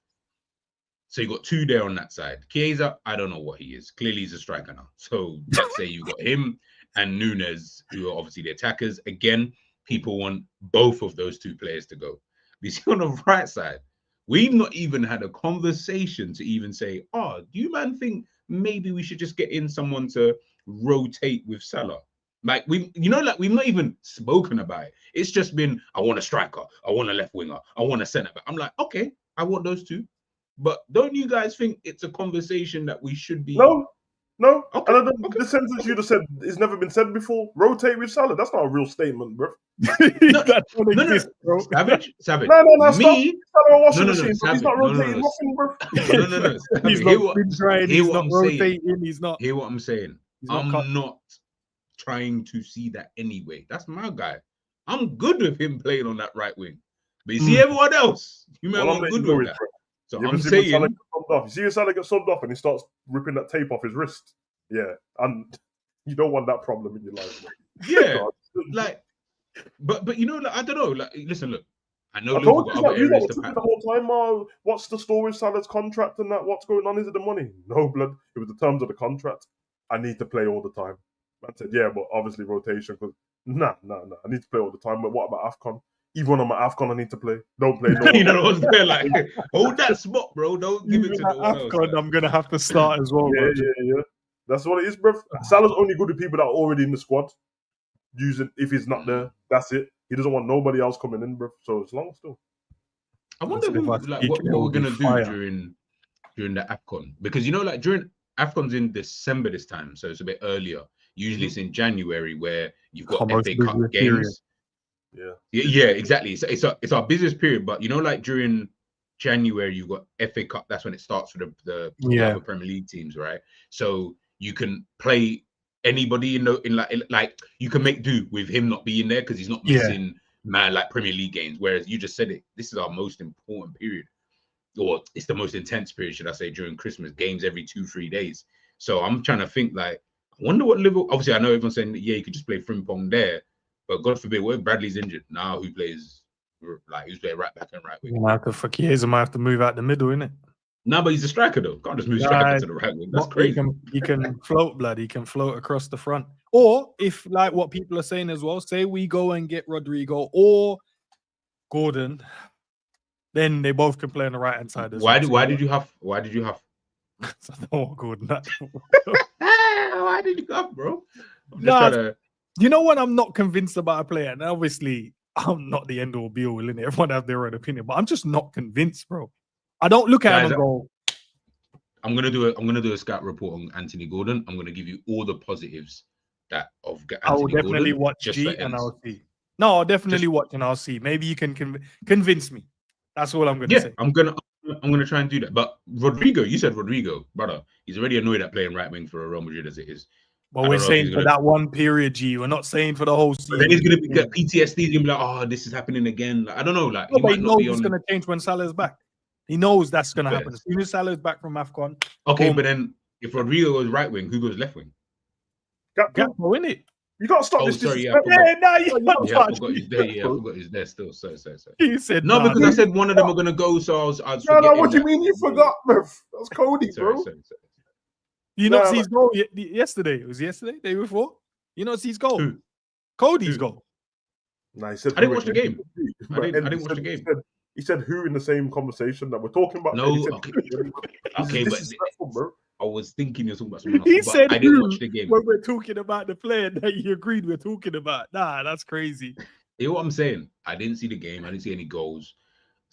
So you got 2 there on that side. Chiesa, I don't know what he is. Clearly, he's a striker now. So let's say you got him and Nunes, who are obviously the attackers. Again, people want both of those 2 players to go. You see on the right side, we've not even had a conversation to even say, oh, do you man think maybe we should just get in someone to rotate with Salah? Like we've not even spoken about it. It's just been, I want a striker, I want a left winger, I want a centre back. I'm like, okay, I want those 2. But don't you guys think it's a conversation that we should be? No. Okay. The sentence you just said has never been said before. Rotate with Salah. That's not a real statement, bro. No. Savage. No. Me? Salah washing No. machine. He's not rotating nothing, bro. No. He's not trying. He's not rotating. He's not. Hear what I'm saying? I'm not trying to see that anyway. That's my guy. I'm good with him playing on that right wing. But you see everyone else, you man, I'm good with that. So I'm saying, you see Salah get subbed off and he starts ripping that tape off his wrist. Yeah, and you don't want that problem in your life. Bro. Yeah, like, but you know, like, I don't know. Like, listen, look, I know Liverpool got other areas to the whole time. What's the story with Salah's contract and that? What's going on? Is it the money? No, blood. It was the terms of the contract. I need to play all the time. I said, yeah, but obviously rotation. Because nah. I need to play all the time. But what about AFCON? Even on my AFCON, I need to play. Don't play. No you know what's there? Like, hold that spot, bro. Don't give it to the one AFCON. I'm gonna have to start as well. Yeah. That's what it is, bro. Salah's only good with people that are already in the squad. Using if he's not there, that's it. He doesn't want nobody else coming in, bro. So it's long still. I wonder what we're gonna do during the AFCON, because like during AFCON's in December this time, so it's a bit earlier. Usually it's in January where you've got FA Cup games. Yeah, exactly. It's our busiest period, but like during January you've got FA Cup. That's when it starts for the other Premier League teams, right? So you can play anybody in like you can make do with him not being there because he's not missing like Premier League games. Whereas you just said it, this is our most important period, or it's the most intense period, should I say, during Christmas. Games every 2-3 days. So I'm trying to think, like, I wonder what Liverpool. Obviously, I know everyone's saying you could just play frimpong there, but God forbid, what if Bradley's injured? Now who plays? Like, who's playing right back and right wing? Chiesa might have to move out the middle, innit? No, but he's a striker though. Can't just move striker to the right wing. That's crazy. He can float, blood. He can float across the front. Or if, like what people are saying as well, say we go and get Rodrigo or Gordon, then they both can play on the right hand side. Why did you have? I don't want Gordon. Why did you have, bro? You know what? I'm not convinced about a player, and obviously I'm not the end all be all, innit? Everyone have their own opinion, but I'm just not convinced, bro. I don't look at him and go, I'm gonna do a scout report on Anthony Gordon. I'm gonna give you all the positives that of Anthony I will definitely Gordon, watch G and I'll see. No, I'll definitely watch and I'll see. Maybe you can convince me. That's all I'm gonna say. I'm gonna try and do that. But Rodrigo, you said Rodrigo, brother. He's already annoyed at playing right wing for Real Madrid as it is. But we're saying for that one period, G. We're not saying for the whole season. But then he's gonna get PTSD. He's gonna be like, oh, this is happening again. Like, I don't know. Like, no, he knows it's gonna change when Salah's back. He knows that's going to happen. As soon as Salah's back from AFCON. Okay, but then if Rodrigo goes right wing, who goes left wing? Gakpo, in it. You can't stop this. Sorry, I forgot he's there. Yeah, I forgot he's there still. So. He said no, because I said one of them are going to go, so I was no, what do you mean you forgot, bro? That's Cody, bro. Sorry. You not see his goal yesterday? It was yesterday, day before? You not see his goal? Who? Cody's goal. No, he said I didn't watch the game. I didn't watch the game. He said who in the same conversation that we're talking about? No, okay, but I was thinking you're talking about someone else. He said I didn't watch the game. When we're talking about the player that you agreed we're talking about. Nah, that's crazy. You know what I'm saying? I didn't see the game. I didn't see any goals.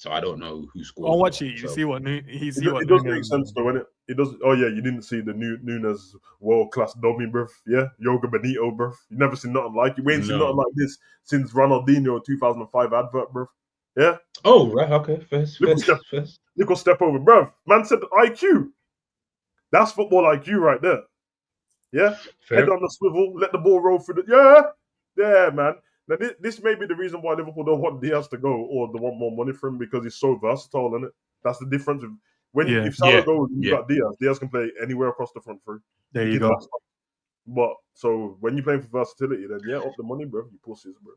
So I don't know who scored. I'll watch what, it. You so. see what It does make sense though, innit? It does. Oh yeah, you didn't see the Nunes world class dummy, bruv. Yeah, Yoga Benito, bruv. You never seen nothing like it. We ain't seen nothing like this since Ronaldinho 2005 advert, bruv. Yeah. Oh right, okay, first. Little step over, bruv. Man said IQ. That's football IQ right there. Yeah. Fair. Head on the swivel, let the ball roll through the. Yeah, man. Now this may be the reason why Liverpool don't want Diaz to go or they want more money from him because he's so versatile, isn't it? That's the difference. If Salah goes, you've got Diaz. Diaz can play anywhere across the front three. There you go. But so when you're playing for versatility, then up the money, bro. You pussies, bro.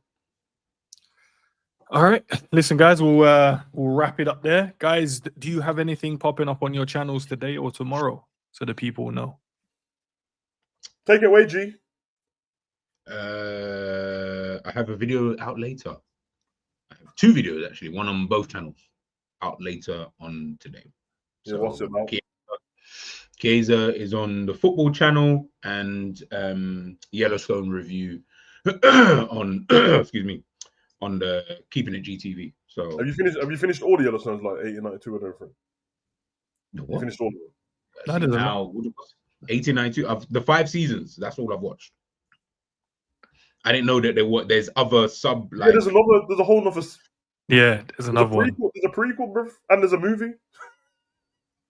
All right, listen, guys. We'll wrap it up there, guys. Do you have anything popping up on your channels today or tomorrow so the people know? Take it away, G. I have a video out later. I have 2 videos actually, one on both channels, out later on today. Yeah, what's it about? Chiesa is on the football channel and Yellowstone review on excuse me, on the Keeping It GTV. So have you finished all the Yellowstones like 1892 and everything? You finished all of them? Now 1892 of the 5 seasons. That's all I've watched. I didn't know that there's other sub. Like, there's a whole nother. Yeah, there's another one. There's a prequel, bro, and there's a movie.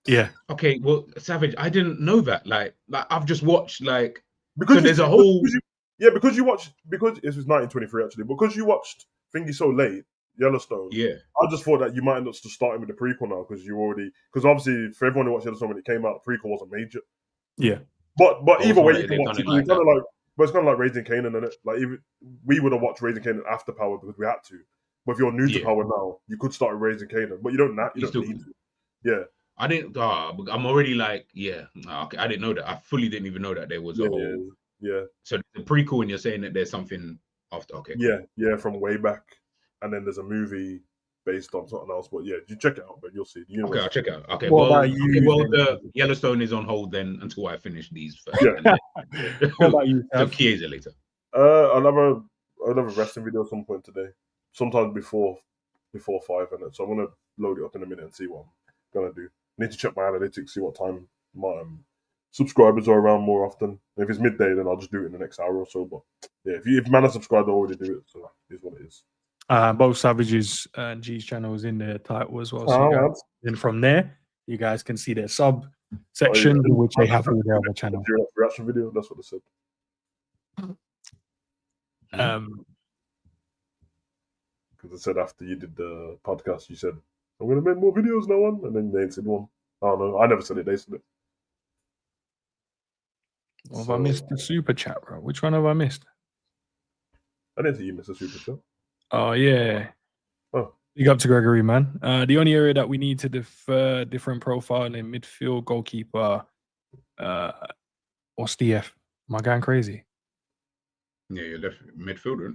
Yeah. Okay, well, Savage, I didn't know that. Like I've just watched because there's a whole. Because you watched it was 1923 actually. Because you watched Thingy so late, Yellowstone. Yeah. I just thought that you might end up starting with the prequel now because obviously for everyone who watched Yellowstone when it came out, the prequel wasn't major. Yeah. But either way, you can watch it. It's kind of like Raising Kanan, isn't it? Like even we would have watched Raising Kanan after Power because we had to. But if you're new to Power now, you could start with Raising Kanan, but you don't need to. Yeah. I didn't. I'm already okay, I didn't know that. I fully didn't even know that there was a whole. Yeah. So the prequel, and you're saying that there's something after. Okay. Yeah, from way back, and then there's a movie based on something else. But yeah, you check it out, but you'll see. Okay, I'll check it out. Okay, well, the Yellowstone is on hold then until I finish these first. Yeah. What about you? So Chiesa later. I'll have a resting video at some point today. Sometime before 5 minutes. So I'm gonna load it up in a minute and see what I'm gonna do. I need to check my analytics, see what time my subscribers are around more often. If it's midday, then I'll just do it in the next hour or so. But yeah, if man are subscribed, I already do it. So it is what it is. Both Savage's and G's channels in the title as well. So then from there, you guys can see their sub section, which they have all their other channels. Reaction video. That's what they said. Because I said after you did the podcast, you said, I'm going to make more videos now, and then they said one. I don't know. I never said it. They said it. Well, have I missed the super chat, bro? Which one have I missed? I didn't see you miss a super chat. Oh, yeah. Oh. Big up to Gregory, man. The only area that we need to defer different profile in midfield, goalkeeper, what's DF? Am I going crazy? Yeah, you're left midfielder.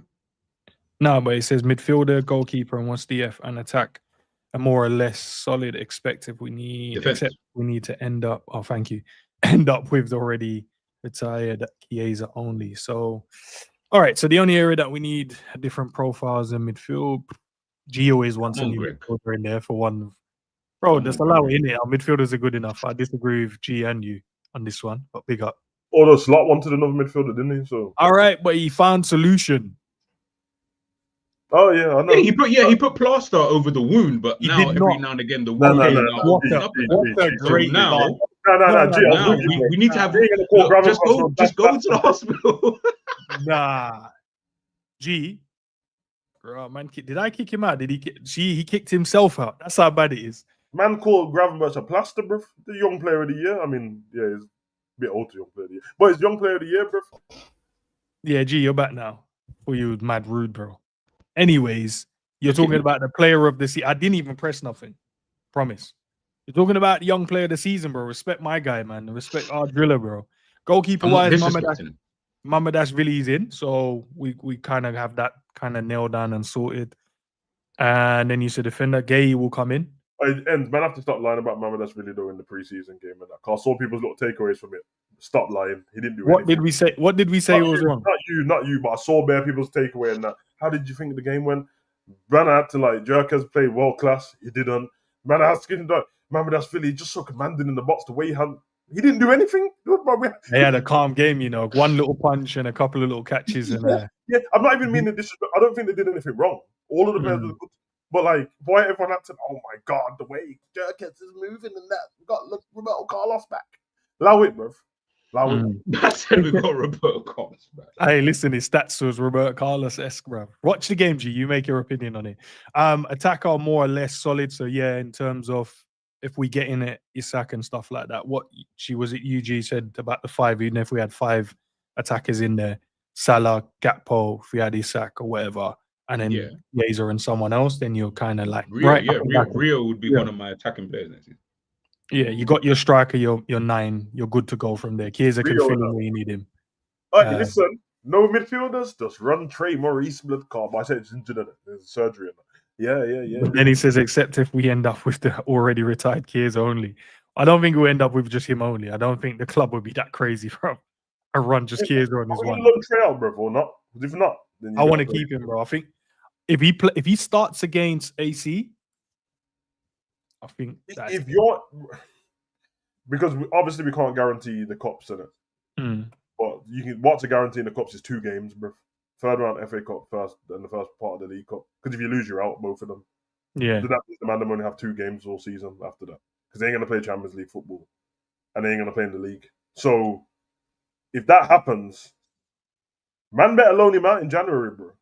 No, but it says midfielder, goalkeeper, and what's DF and attack. A more or less solid expected. We need to end up. Oh, thank you. End up with the already retired Chiesa only. So, all right. So the only area that we need different profiles in midfield. G always wants a new midfielder in there for one. Bro, just allow it in it. Our midfielders are good enough. I disagree with G and you on this one, but big up. Although Slot wanted another midfielder, didn't he? So all right, but he found solution. Oh yeah, I know. Yeah, he put plaster over the wound, but now every now and again the wound. We need to have. Just go to the hospital. Nah, G. Bro, man, did I kick him out? Did he? He kicked himself out. That's how bad it is. Man called Gravenberch a plaster, bro. The young player of the year. I mean, yeah, he's a bit old to young player of the year, but he's young player of the year, bro. Yeah, G, you're back now. For you, mad rude, bro. Anyways, you're talking about the player of the season. I didn't even press nothing. Promise. You're talking about the young player of the season, bro. Respect my guy, man. Respect our driller, bro. Goalkeeper wise, Mamadash Villy's in. So we kind of have that kind of nailed down and sorted. And then you said defender, Gay will come in. And man, I have to stop lying about Mamadash Villy though in the preseason game and that. Cause I saw people's little takeaways from it. Stop lying. He didn't do anything. What did we say was wrong? Not you, but I saw bare people's takeaway and that. How did you think the game went? Man had to like Jerkes played world class. He didn't. Man had to done. Man, that's Philly. He just so commanding in the box the way he didn't do anything. They had a calm game, you know, one little punch and a couple of little catches, and Yeah, I'm not even meaning this. I don't think they did anything wrong. All of the players were good, but like, why everyone had to? Oh my god, the way Jerkes is moving and that. We got Roberto Carlos back. Allow it, bruv. Allow it. I said we got Roberto Carlos back. Hey, listen, his stats was Roberto Carlos-esque, bro. Watch the game, G. You make your opinion on it. Attack are more or less solid. So yeah, in terms of if we get in it, Isak and stuff like that. What UG said about the 5, even if we had 5 attackers in there, Salah, Gakpo, if we had Isak or whatever, and then Laser and someone else, then you're kind of like Rio would be one of my attacking players next year. Yeah, you got your striker, your 9, you're good to go from there. Chiesa can fill in where you need him. All right, listen, no midfielders, just run Trey Maurice blood card. I said it's injured in it. There's surgery in it. Yeah. But then he says, except if we end up with the already retired Chiesa only. I don't think we'll end up with just him only. I don't think the club would be that crazy, bro. I run just Chiesa on his one. You look Trey out, bro, or not? If not, then I want to keep him, bro. I think if he starts against AC, I think if you're because obviously we can't guarantee the cups in it. But you can. What's a guarantee in the cups is 2 games, bro. 3rd round FA Cup first, and the first part of the League Cup. Because if you lose, you're out, both of them. Yeah. So that means the man them only have 2 games all season after that. Because they ain't gonna play Champions League football, and they ain't gonna play in the league. So if that happens, man better loan him out in January, bro.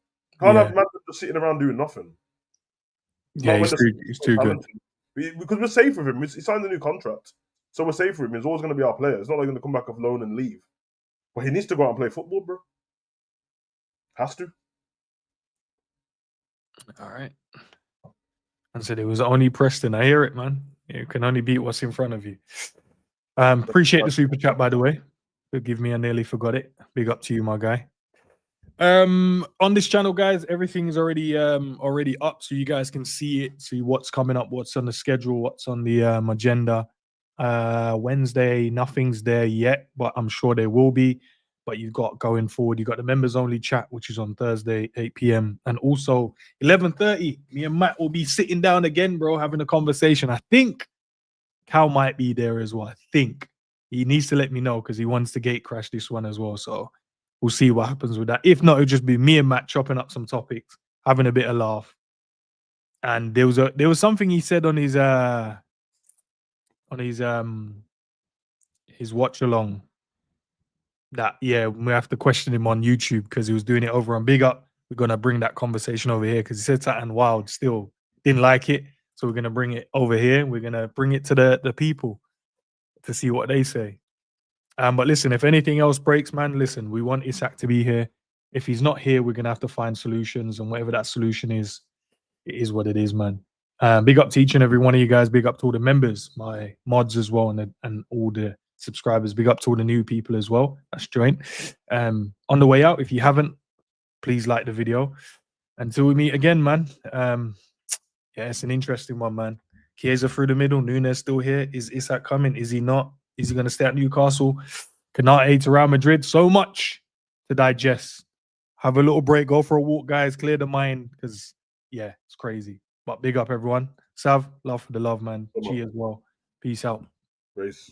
Can't have man just sitting around doing nothing. Yeah, he's too good. Because we're safe with him. He signed a new contract. So we're safe with him. He's always going to be our player. It's not like going to come back off loan and leave. But he needs to go out and play football, bro. Has to. All right. I said it was only Preston. I hear it, man. You can only beat what's in front of you. Appreciate the super chat, by the way. Forgive me, I nearly forgot it. Big up to you, my guy. On this channel, guys, everything is already up, so you guys can see it, see what's coming up, what's on the schedule, what's on the agenda. Wednesday, nothing's there yet, but I'm sure there will be. But you've got going forward, you've got the members only chat, which is on Thursday, 8 p.m. And also 11:30, me and Matt will be sitting down again, bro, having a conversation. I think Cal might be there as well. I think he needs to let me know because he wants to gate crash this one as well. So we'll see what happens with that. If not, it'll just be me and Matt chopping up some topics, having a bit of laugh. And there was something he said on his watch along that we have to question him on YouTube because he was doing it over on Big Up. We're gonna bring that conversation over here because he said something wild, still didn't like it. So we're gonna bring it over here. We're gonna bring it to the people to see what they say. But listen, if anything else breaks, man, listen, we want Isak to be here. If he's not here, we're gonna have to find solutions, and whatever that solution is, it is what it is, man. Big up to each and every one of you guys. Big up to all the members, my mods as well, and all the subscribers. Big up to all the new people as well. That's joined. On the way out, if you haven't, please like the video. Until we meet again, man. It's an interesting one, man. Chiesa through the middle. Nunes still here. Is Isak coming? Is he not? Is he going to stay at Newcastle? Konaté to Real Madrid. So much to digest. Have a little break. Go for a walk, guys. Clear the mind because, it's crazy. But big up, everyone. Sav, love for the love, man. G as well. Peace out. Peace.